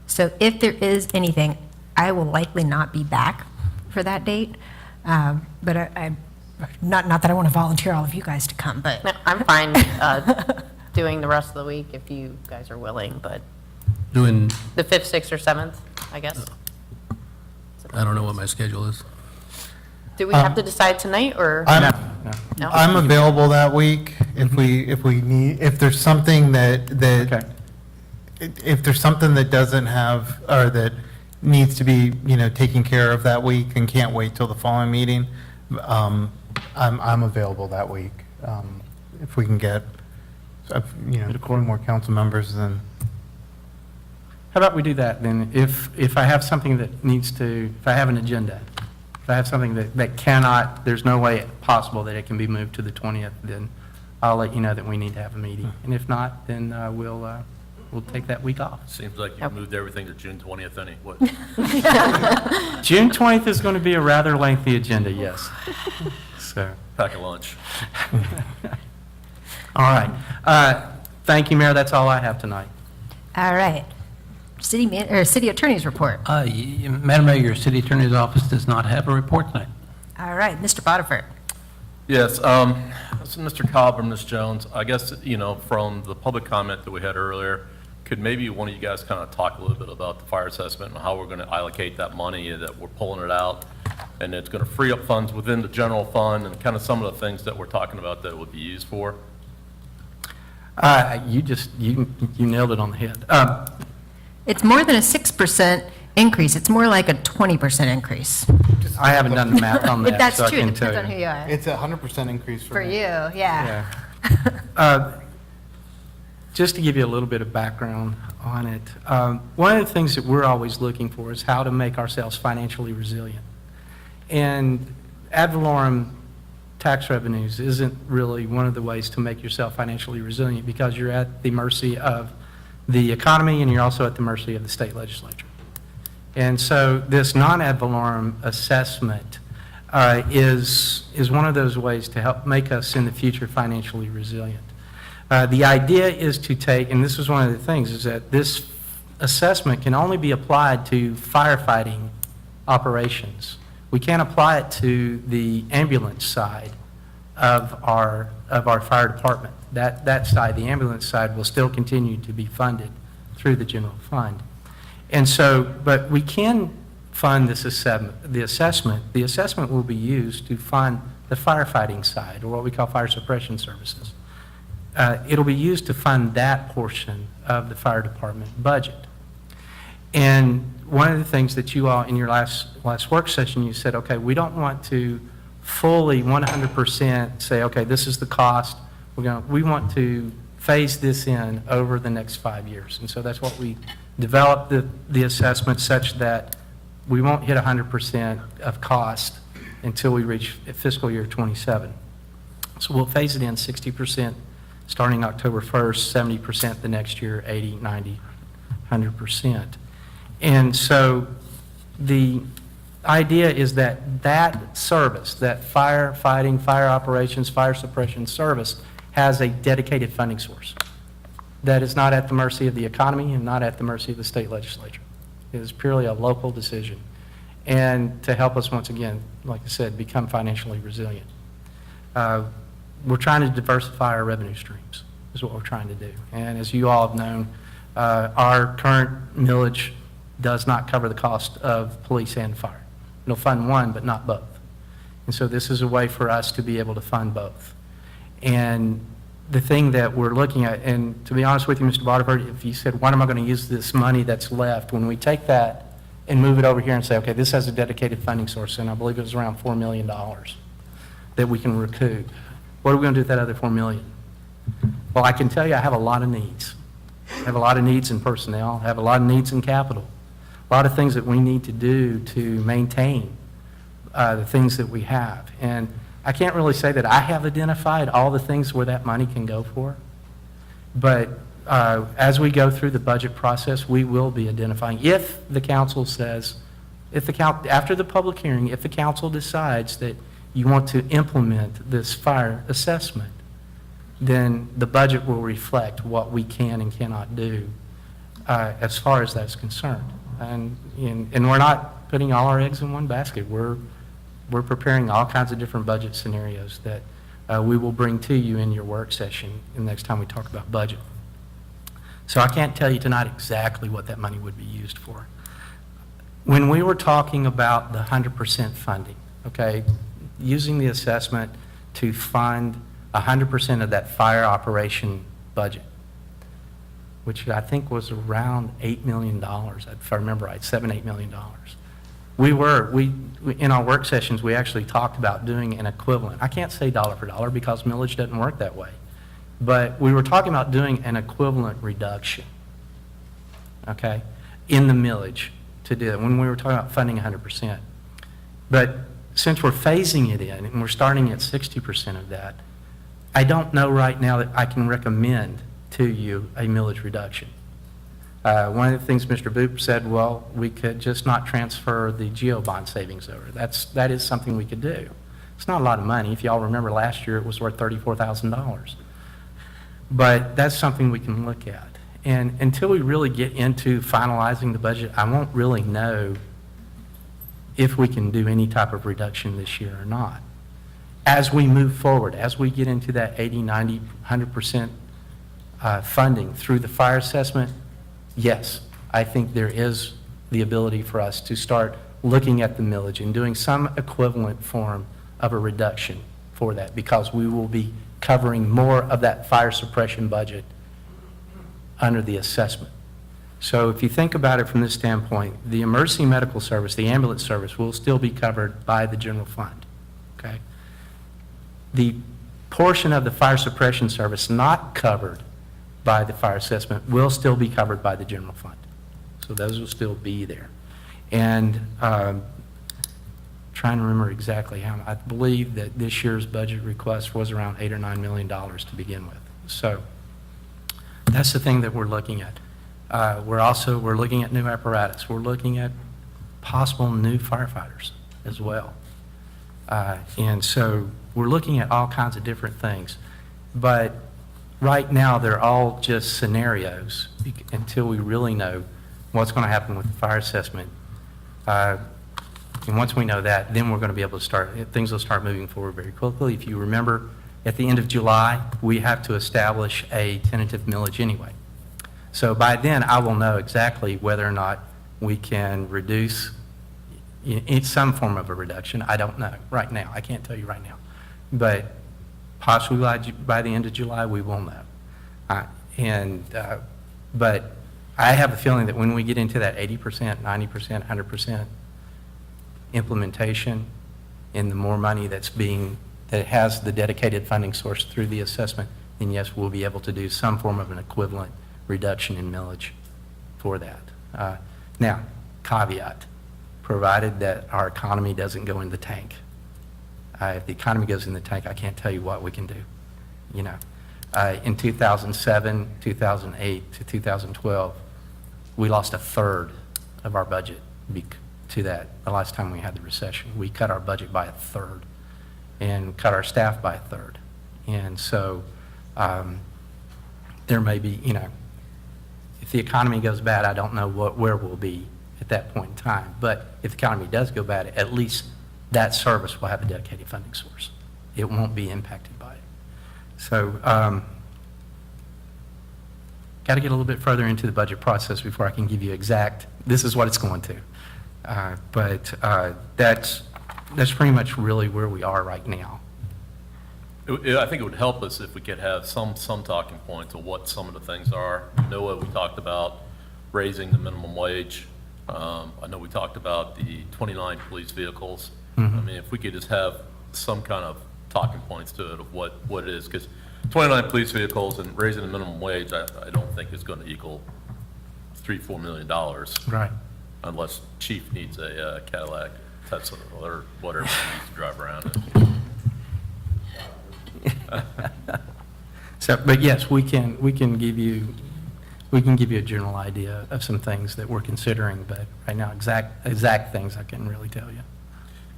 So if there is anything, I will likely not be back for that date. But I not that I want to volunteer all of you guys to come, but. No, I'm fine doing the rest of the week if you guys are willing, but Doing, the 5th, 6th, or 7th, I guess. I don't know what my schedule is. Do we have to decide tonight, or? No? I'm available that week if we need, if there's something that, if there's something that doesn't have, or that needs to be, taken care of that week and can't wait till the following meeting, I'm available that week. If we can get, a couple more council members, then. how about we do that then? If I have something that needs to, if I have an agenda, if I have something that cannot, there's no way possible that it can be moved to the 20th, then I'll let you know that we need to have a meeting. And if not, then we'll take that week off. Seems like you've moved everything to June 20th anyway. June 20th is going to be a rather lengthy agenda, yes. So, Pack a lunch. all right. Thank you, Mayor. That's all I have tonight. All right. City Attorney's report. Madam Mayor, your city attorney's office does not have a report tonight. All right, Mr. Botiford. Yes, so Mr. Cobb or Ms. Jones, I guess, from the public comment that we had earlier, could maybe one of you guys kind of talk a little bit about the fire assessment and how we're going to allocate that money, that we're pulling it out, and it's going to free up funds within the general fund, and kind of some of the things that we're talking about that it would be used for? You nailed it on the head. It's more than a 6% increase. It's more like a 20% increase. I haven't done the math on that, That's so I true. can It depends tell on you. who you are. It's a 100% increase For me. you, yeah. Just to give you a little bit of background on it, one of the things that we're always looking for is how to make ourselves financially resilient. And ad valorem tax revenues isn't really one of the ways to make yourself financially resilient, because you're at the mercy of the economy and you're also at the mercy of the state legislature. And so this non-ad valorem assessment is one of those ways to help make us in the future financially resilient. The idea is to take, and this is one of the things, is that this assessment can only be applied to firefighting operations. We can't apply it to the ambulance side of our fire department. That side, the ambulance side, will still continue to be funded through the general fund. And so, but we can fund this the assessment. The assessment will be used to fund the firefighting side, or what we call fire suppression services. it'll be used to fund that portion of the fire department budget. And one of the things that you all, in your last work session, you said, okay, we don't want to fully 100% say, okay, this is the cost. We want to phase this in over the next 5 years. And so that's what we developed the assessment such that we won't hit 100% of cost until we reach fiscal year 27. So we'll phase it in 60% starting October 1st, 70% the next year, 80, 90, 100%. And so the idea is that that service, that firefighting, fire operations, fire suppression service, has a dedicated funding source that is not at the mercy of the economy and not at the mercy of the state legislature. It is purely a local decision. And to help us, once again, like I said, become financially resilient. We're trying to diversify our revenue streams, is what we're trying to do. And as you all have known, our current millage does not cover the cost of police and fire. It'll fund one, but not both. And so this is a way for us to be able to fund both. And the thing that we're looking at, and to be honest with you, Mr. Bodiford, if you said, what am I going to use this money that's left, when we take that and move it over here and say, okay, this has a dedicated funding source, and I believe it was around $4 million that we can recoup. What are we going to do with that other $4 million? Well, I can tell you I have a lot of needs. I have a lot of needs in personnel. I have a lot of needs in capital. A lot of things that we need to do to maintain the things that we have. And I can't really say that I have identified all the things where that money can go for. But as we go through the budget process, we will be identifying. If the council says, after the public hearing, if the council decides that you want to implement this fire assessment, then the budget will reflect what we can and cannot do as far as that's concerned. And we're not putting all our eggs in one basket. We're preparing all kinds of different budget scenarios that we will bring to you in your work session the next time we talk about budget. So I can't tell you tonight exactly what that money would be used for. When we were talking about the 100% funding, okay, using the assessment to fund 100% of that fire operation budget, which I think was around $8 million, if I remember right, $7-8 million. We in our work sessions, we actually talked about doing an equivalent. I can't say dollar for dollar because millage doesn't work that way. But we were talking about doing an equivalent reduction, okay, in the millage to do it when we were talking about funding 100%. But since we're phasing it in and we're starting at 60% of that, I don't know right now that I can recommend to you a millage reduction. One of the things Mr. Boop said, well, we could just not transfer the GEO bond savings over. That is something we could do. It's not a lot of money. If you all remember last year, it was worth $34,000. But that's something we can look at. And until we really get into finalizing the budget, I won't really know if we can do any type of reduction this year or not. As we move forward, as we get into that 80, 90, 100% funding through the fire assessment, yes, I think there is the ability for us to start looking at the millage and doing some equivalent form of a reduction for that, because we will be covering more of that fire suppression budget under the assessment. So if you think about it from this standpoint, the emergency medical service, the ambulance service, will still be covered by the general fund, okay? The portion of the fire suppression service not covered by the fire assessment will still be covered by the general fund. So those will still be there. And trying to remember exactly how, I believe that this year's budget request was around $8 or $9 million to begin with. So that's the thing that we're looking at. We're looking at new apparatus. We're looking at possible new firefighters as well. And so we're looking at all kinds of different things. But right now, they're all just scenarios until we really know what's going to happen with the fire assessment. And once we know that, then we're going to be able to start, things will start moving forward very quickly. If you remember, at the end of July, we have to establish a tentative millage anyway. So by then, I will know exactly whether or not we can reduce in some form of a reduction. I don't know right now. I can't tell you right now. But Possibly by the end of July, we will know. But I have a feeling that when we get into that 80%, 90%, 100% implementation, and the more money that has the dedicated funding source through the assessment, then yes, we'll be able to do some form of an equivalent reduction in millage for that. Now, caveat, provided that our economy doesn't go in the tank. If the economy goes in the tank, I can't tell you what we can do. You know, in 2007, 2008 to 2012, we lost a third of our budget to that. The last time we had the recession, we cut our budget by a third and cut our staff by a third. And so there may be, you know, if the economy goes bad, I don't know where we'll be at that point in time. But if the economy does go bad, at least that service will have a dedicated funding source. It won't be impacted by it. So got to get a little bit further into the budget process before I can give you exact, this is what it's going to. But that's pretty much really where we are right now. I think it would help us if we could have some talking points of what some of the things are. Noah, we talked about raising the minimum wage. I know we talked about the 29 police vehicles. I mean, if we could just have some kind of talking points to it of what it is, because 29 police vehicles and raising the minimum wage, I don't think is going to equal $3-4 million. Right. Unless Chief needs a Cadillac Tesla or whatever he needs to drive around in. So, but yes, we can give you a general idea of some things that we're considering, but right now, exact things I couldn't really tell you.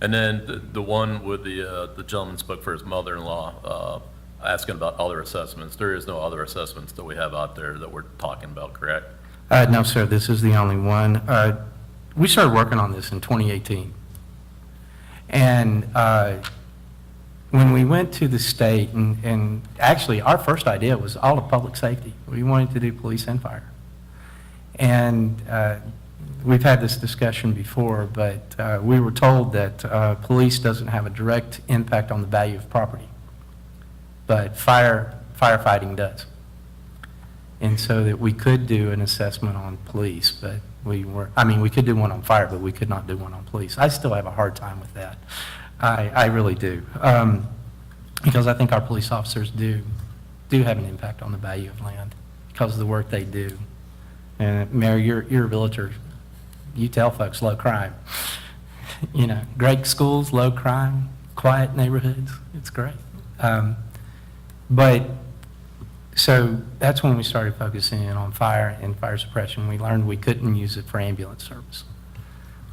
And then the one with the gentleman spoke for his mother-in-law, asking about other assessments. There is no other assessments that we have out there that we're talking about, correct? No, sir, this is the only one. We started working on this in 2018. And when we went to the state, and actually our first idea was all of public safety. We wanted to do police and fire. And we've had this discussion before, but we were told that police doesn't have a direct impact on the value of property, but firefighting does. And so that we could do an assessment on police, but we could do one on fire, but we could not do one on police. I still have a hard time with that. I really do. Because I think our police officers do have an impact on the value of land because of the work they do. And Mayor, you're a realtor. You tell folks low crime. You know, great schools, low crime, quiet neighborhoods. It's great. But so that's when we started focusing in on fire and fire suppression. We learned we couldn't use it for ambulance service.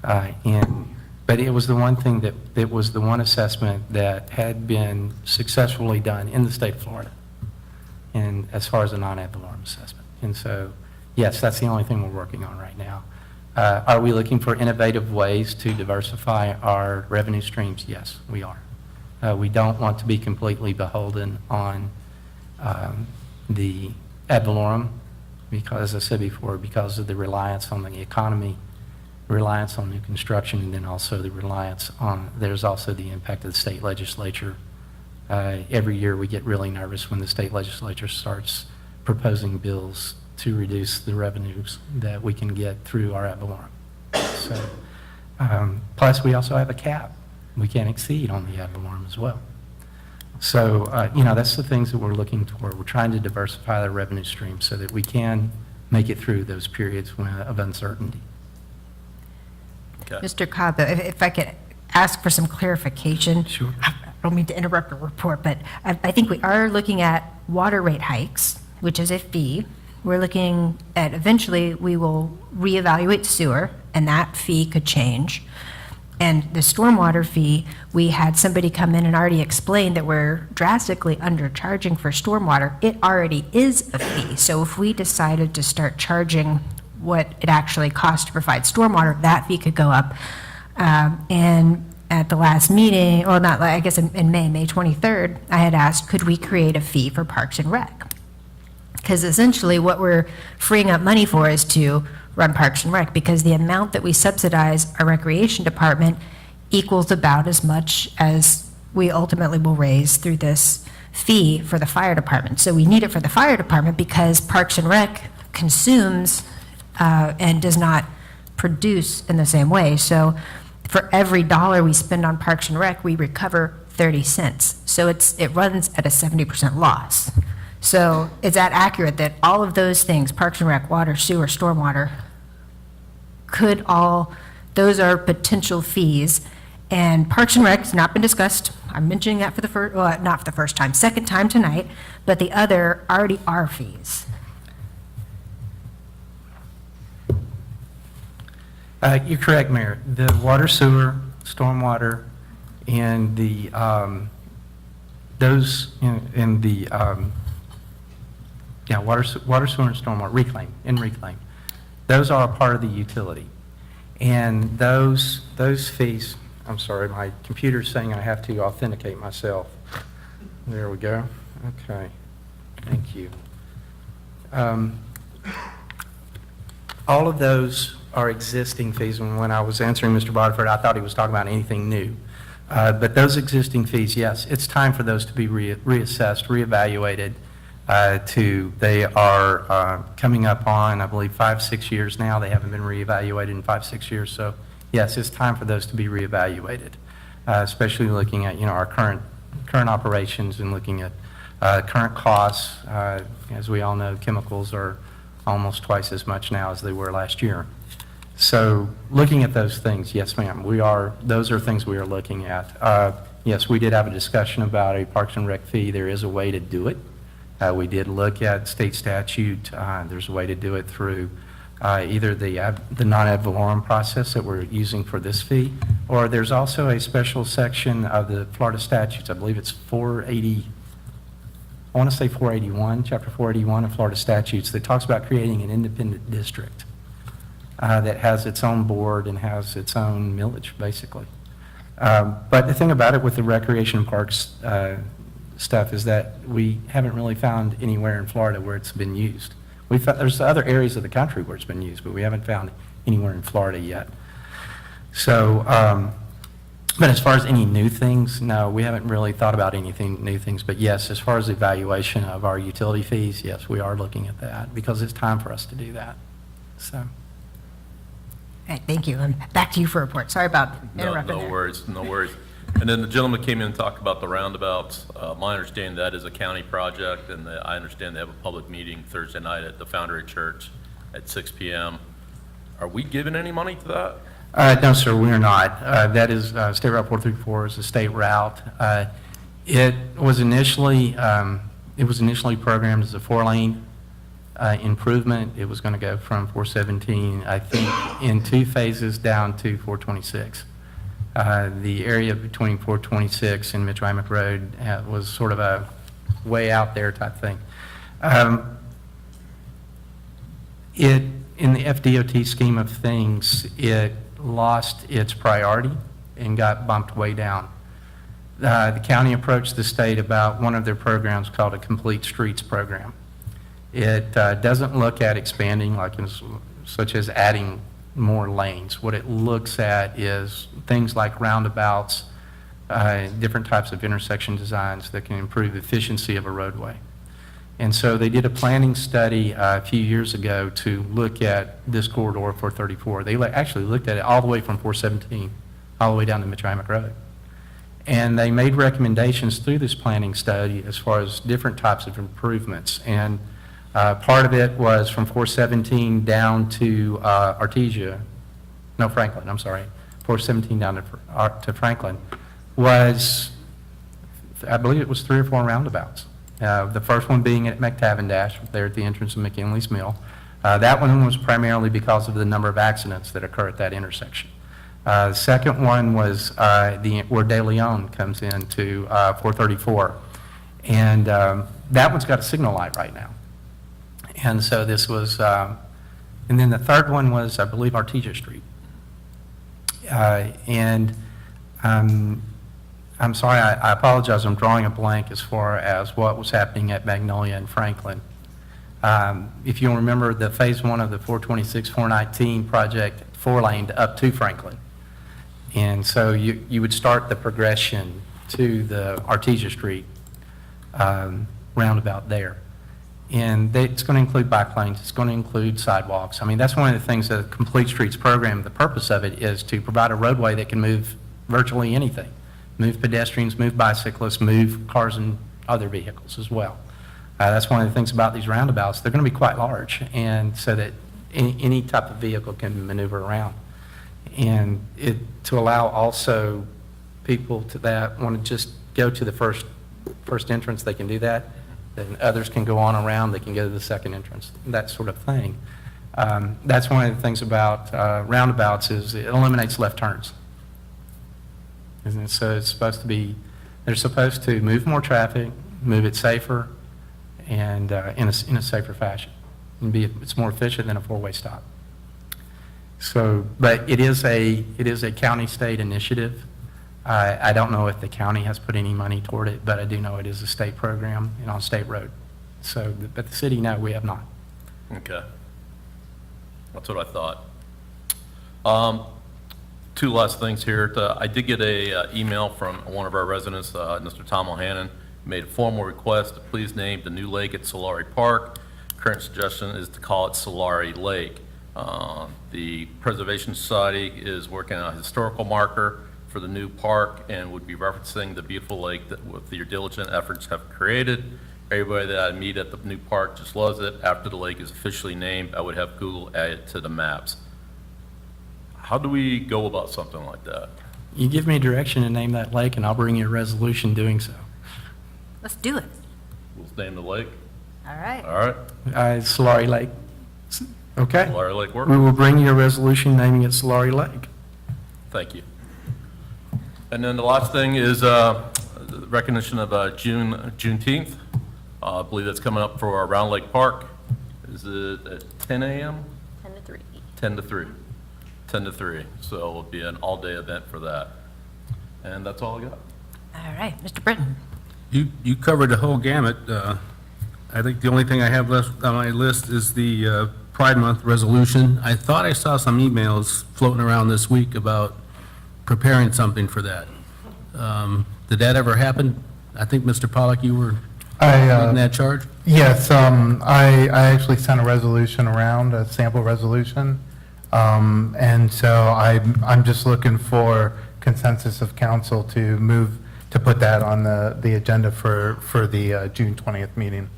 But it was the one thing that was the one assessment that had been successfully done in the state of Florida, and as far as a non-ad valorem assessment. And so, yes, that's the only thing we're working on right now. Are we looking for innovative ways to diversify our revenue streams? Yes, we are. We don't want to be completely beholden on the ad valorem because, as I said before, because of the reliance on the economy, reliance on new construction, and then also the reliance on, there's also the impact of the state legislature. Every year we get really nervous when the state legislature starts proposing bills to reduce the revenues that we can get through our ad valorem. So, plus we also have a cap. We can't exceed on the ad valorem as well. So, you know, that's the things that we're looking toward. We're trying to diversify the revenue stream so that we can make it through those periods of uncertainty. Okay. Mr. Cobb, if I could ask for some clarification. Sure. I don't mean to interrupt the report, but I think we are looking at water rate hikes, which is a fee. We're looking at, eventually, we will reevaluate sewer, and that fee could change. And the stormwater fee, we had somebody come in and already explain that we're drastically undercharging for stormwater. It already is a fee. So if we decided to start charging what it actually costs to provide stormwater, that fee could go up. And at the last meeting, or not, I guess in May 23rd, I had asked, could we create a fee for Parks and Rec? Because essentially what we're freeing up money for is to run Parks and Rec, because the amount that we subsidize our recreation department equals about as much as we ultimately will raise through this fee for the fire department. So we need it for the fire department because Parks and Rec consumes and does not produce in the same way. So for every dollar we spend on Parks and Rec, we recover 30 cents. So it runs at a 70% loss. So is that accurate that all of those things, Parks and Rec, water, sewer, stormwater, those are potential fees, and Parks and Rec has not been discussed. I'm mentioning that for the first, well, not for the first time, second time tonight, but the other already are fees. You're correct, Mayor. The water, sewer, stormwater, and the, those, in the, water, sewer, and stormwater, reclaim. Those are a part of the utility. And those fees, I'm sorry, my computer's saying I have to authenticate myself. There we go. Okay. Thank you. All of those are existing fees, and when I was answering Mr. Bodford, I thought he was talking about anything new. But those existing fees, yes, it's time for those to be reassessed, reevaluated. They are coming up on, I believe, 5-6 years now. They haven't been reevaluated in 5-6 years. So yes, it's time for those to be reevaluated, especially looking at, our current operations and looking at current costs. As we all know, chemicals are almost twice as much now as they were last year. So looking at those things, yes, ma'am, those are things we are looking at. Yes, we did have a discussion about a Parks and Rec fee. There is a way to do it. We did look at state statute. There's a way to do it through either the non-ad valorem process that we're using for this fee, or there's also a special section of the Florida statutes. I believe it's 481, chapter 481 of Florida statutes, that talks about creating an independent district that has its own board and has its own millage, basically. But the thing about it with the recreation and parks stuff is that we haven't really found anywhere in Florida where it's been used. There's other areas of the country where it's been used, but we haven't found anywhere in Florida yet. So, but as far as any new things, no, we haven't really thought about anything new things. But yes, as far as the evaluation of our utility fees, yes, we are looking at that because it's time for us to do that. So. All right, thank you. And back to you for a report. Sorry about interrupting No there. worries, no worries. And then the gentleman came in and talked about the roundabouts. My understanding, that is a county project, and I understand they have a public meeting Thursday night at the Foundry Church at 6 p.m. Are we giving any money to that? No, sir, we are not. That is, State Route 434 is a state route. It was initially programmed as a 4-lane improvement. It was going to go from 417, I think, in 2 phases down to 426. The area between 426 and Mitchell-Amick Road was sort of a way out there type thing. In the FDOT scheme of things, it lost its priority and got bumped way down. The county approached the state about one of their programs called a Complete Streets program. It doesn't look at expanding, such as adding more lanes. What it looks at is things like roundabouts, different types of intersection designs that can improve efficiency of a roadway. And so they did a planning study a few years ago to look at this corridor 434. They actually looked at it all the way from 417 all the way down to Mitchell-Amick Road. And they made recommendations through this planning study as far as different types of improvements. And part of it was from 417 down to Franklin, I'm sorry. 417 down to Franklin was, I believe it was 3 or 4 roundabouts. The first one being at McTavish, there at the entrance of McKinley's Mill. That one was primarily because of the number of accidents that occur at that intersection. The second one was where De Leon comes into 434. And that one's got a signal light right now. And so this was, and then the third one was, I believe, Artesia Street. I'm sorry, I apologize, I'm drawing a blank as far as what was happening at Magnolia and Franklin. If you'll remember, the phase 1 of the 426, 419 project, 4-laned up to Franklin. And so you would start the progression to the Artesia Street roundabout there. And it's going to include bike lanes, it's going to include sidewalks. I mean, that's one of the things that the Complete Streets program, the purpose of it is to provide a roadway that can move virtually anything. Move pedestrians, move bicyclists, move cars and other vehicles as well. That's one of the things about these roundabouts. They're going to be quite large, and so that any type of vehicle can maneuver around. And to allow also people that want to just go to the first entrance, they can do that. Then others can go on around, they can go to the second entrance, that sort of thing. That's one of the things about roundabouts is it eliminates left turns. And so it's supposed to be, they're supposed to move more traffic, move it safer, and in a safer fashion. And it's more efficient than a four-way stop. So, but it is a county-state initiative. I don't know if the county has put any money toward it, but I do know it is a state program and on state road. So, but the city, no, we have not. Okay. That's what I thought. Two last things here. I did get a email from one of our residents, Mr. Tom O'Hannon, made a formal request to please name the new lake at Solari Park. Current suggestion is to call it Solari Lake. The Preservation Society is working on a historical marker for the new park and would be referencing the beautiful lake that with your diligent efforts have created. Everybody that I meet at the new park just loves it. After the lake is officially named, I would have Google add it to the maps. How do we go about something like that? You give me direction to name that lake, and I'll bring you a resolution doing so. Let's do it. We'll name the lake. All right. All right. Solari Lake. Okay? Solari Lake work. We will bring you a resolution naming it Solari Lake. Thank you. And then the last thing is recognition of Juneteenth. I believe that's coming up for Round Lake Park. Is it at 10 a.m.? 10 to 3. 10 to 3. 10 to 3. So it'll be an all-day event for that. And that's all I got. All right, Mr. Britton. You covered the whole gamut. I think the only thing I have left on my list is the Pride Month resolution. I thought I saw some emails floating around this week about preparing something for that. Did that ever happen? I think, Mr. Pollack, you were leading that charge? Yes, I actually sent a resolution around, a sample resolution. And so I'm just looking for consensus of council to put that on the agenda for the June 20th meeting.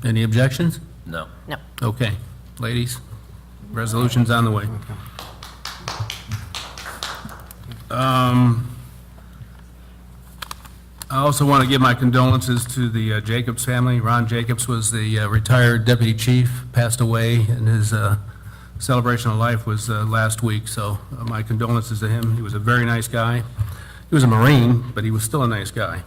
Any objections? No. No. Okay. Ladies, resolution's on the way. I also want to give my condolences to the Jacobs family. Ron Jacobs was the retired deputy chief, passed away, and his celebration of life was last week, so my condolences to him. He was a very nice guy. He was a Marine, but he was still a nice guy.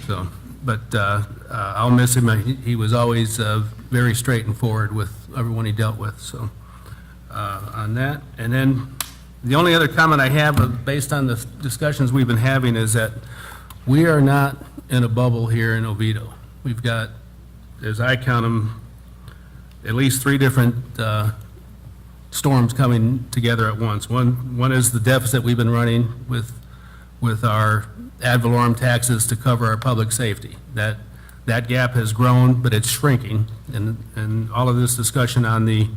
So, but I'll miss him. He was always very straight and forward with everyone he dealt with, so on that. And then the only other comment I have, based on the discussions we've been having, is that we are not in a bubble here in Oviedo. We've got, as I count them, at least 3 different storms coming together at once. One is the deficit we've been running with our ad valorem taxes to cover our public safety. That gap has grown, but it's shrinking, and all of this discussion on the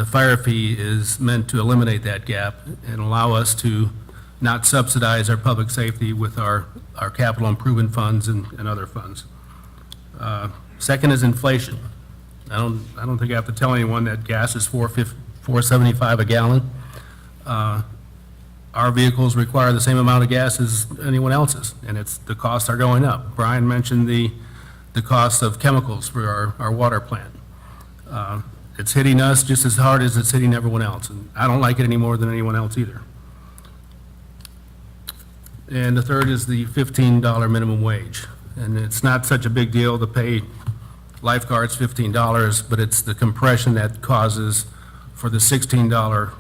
fire fee is meant to eliminate that gap and allow us to not subsidize our public safety with our capital improvement funds and other funds. Second is inflation. I don't think I have to tell anyone that gas is $4.75 a gallon. Our vehicles require the same amount of gas as anyone else's, and the costs are going up. Brian mentioned the cost of chemicals for our water plant. It's hitting us just as hard as it's hitting everyone else, and I don't like it any more than anyone else either. And the third is the $15 minimum wage. And it's not such a big deal to pay lifeguards $15, but it's the compression that causes for the $16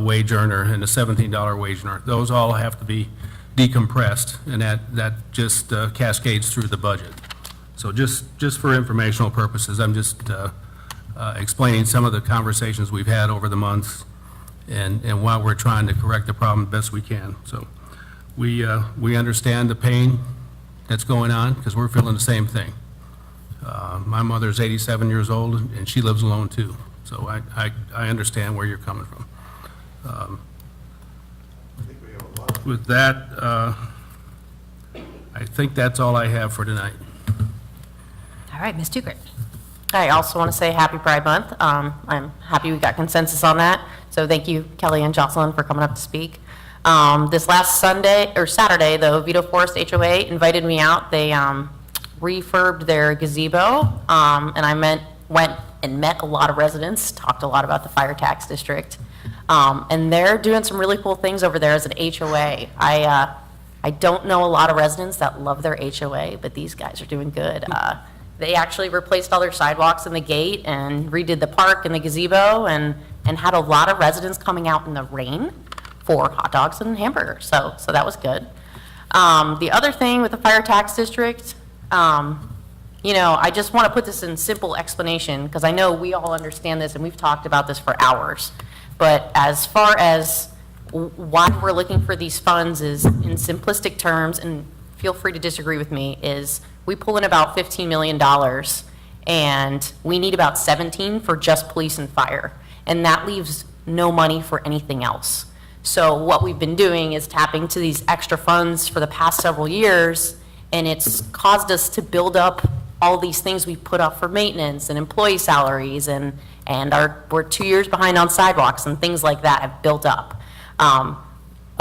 wage earner and the $17 wage earner. Those all have to be decompressed, and that just cascades through the budget. So just for informational purposes, I'm just explaining some of the conversations we've had over the months and why we're trying to correct the problem the best we can. So we understand the pain that's going on, because we're feeling the same thing. My mother's 87 years old, and she lives alone, too. So I understand where you're coming from. With that, I think that's all I have for tonight. All right, Ms. Tukert. I also want to say Happy Pride Month. I'm happy we got consensus on that. So thank you, Kelly and Jocelyn, for coming up to speak. This last Saturday, the Oviedo Forest HOA invited me out. They refurbed their gazebo, and I went and met a lot of residents, talked a lot about the fire tax district. And they're doing some really cool things over there as an HOA. I don't know a lot of residents that love their HOA, but these guys are doing good. They actually replaced all their sidewalks in the gate and redid the park and the gazebo and had a lot of residents coming out in the rain for hot dogs and hamburgers. So that was good. The other thing with the fire tax district, I just want to put this in simple explanation because I know we all understand this and we've talked about this for hours. But as far as why we're looking for these funds is in simplistic terms, and feel free to disagree with me, is we pull in about $15 million and we need about 17 for just police and fire. And that leaves no money for anything else. So what we've been doing is tapping to these extra funds for the past several years, and it's caused us to build up all these things we put up for maintenance and employee salaries, and we're 2 years behind on sidewalks and things like that have built up.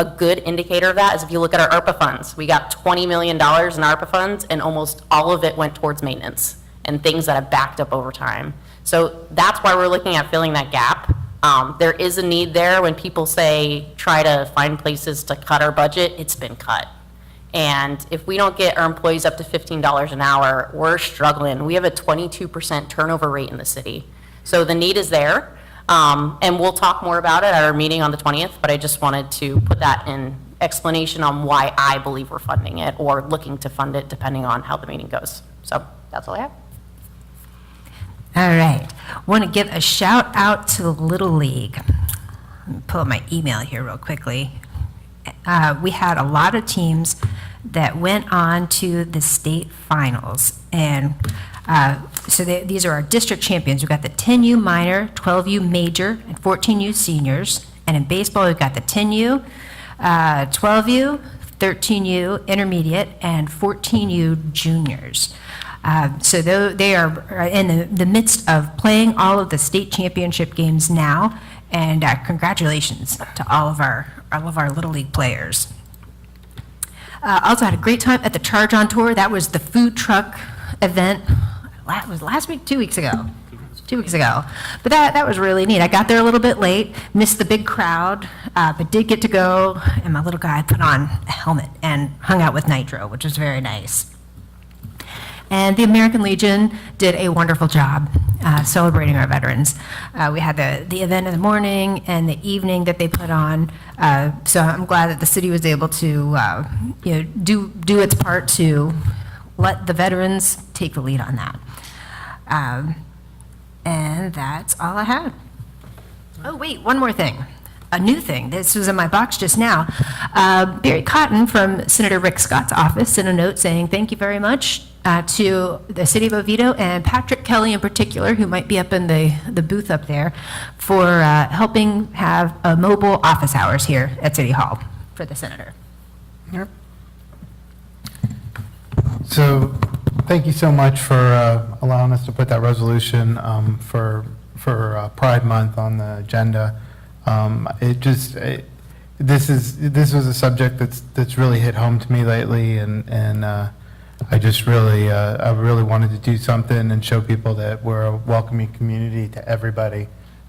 A good indicator of that is if you look at our ARPA funds. We got $20 million in ARPA funds, and almost all of it went towards maintenance and things that have backed up over time. So that's why we're looking at filling that gap. There is a need there. When people say try to find places to cut our budget, it's been cut. And if we don't get our employees up to $15 an hour, we're struggling. We have a 22% turnover rate in the city. So the need is there. And we'll talk more about it at our meeting on the 20th, but I just wanted to put that in explanation on why I believe we're funding it or looking to fund it depending on how the meeting goes. So that's all I have. All right. Want to give a shout out to the Little League. Let me pull up my email here real quickly. We had a lot of teams that went on to the state finals. And so these are our district champions. We've got the 10U minor, 12U major, and 14U seniors. And in baseball, we've got the 10U, 12U, 13U intermediate, and 14U juniors. So they are in the midst of playing all of the state championship games now, and congratulations to all of our Little League players. Also had a great time at the Charge on Tour. That was the food truck event. Was last week, 2 weeks ago? 2 weeks ago. But that was really neat. I got there a little bit late, missed the big crowd, but did get to go, and my little guy put on a helmet and hung out with Nitro, which was very nice. And the American Legion did a wonderful job celebrating our veterans. We had the event in the morning and the evening that they put on. So I'm glad that the city was able to do its part to let the veterans take the lead on that. And that's all I had. Oh, wait, one more thing. A new thing. This was in my box just now. Barry Cotton from Senator Rick Scott's office sent a note saying thank you very much to the city of Oviedo and Patrick Kelly in particular, who might be up in the booth up there, for helping have a mobile office hours here at City Hall for the senator. Yep. So thank you so much for allowing us to put that resolution for Pride Month on the agenda. This was a subject that's really hit home to me lately, and I just really wanted to do something and show people that we're a welcoming community to everybody.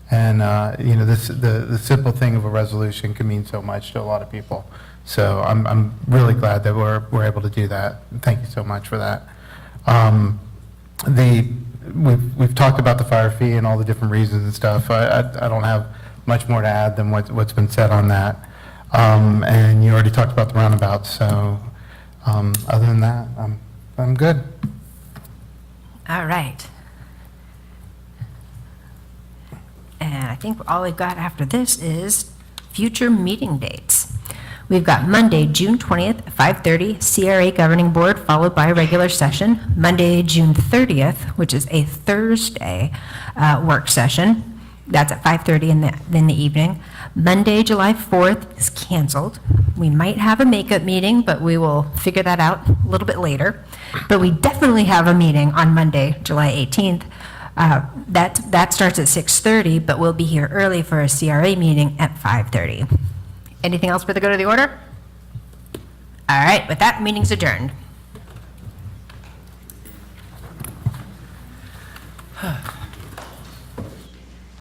And the simple thing of a resolution can mean so much to a lot of people. So I'm really glad that we're able to do that. Thank you so much for that. We've talked about the fire fee and all the different reasons and stuff. I don't have much more to add than what's been said on that. And you already talked about the roundabouts, so other than that, I'm good. All right. And I think all we've got after this is future meeting dates. We've got Monday, June 20th, at 5:30, CRA Governing Board, followed by a regular session. Monday, June 30th, which is a Thursday, work session. That's at 5:30 in the evening. Monday, July 4th is canceled. We might have a makeup meeting, but we will figure that out a little bit later. But we definitely have a meeting on Monday, July 18th. That starts at 6:30, but we'll be here early for a CRA meeting at 5:30. Anything else for the good of the order? All right, with that, meeting's adjourned.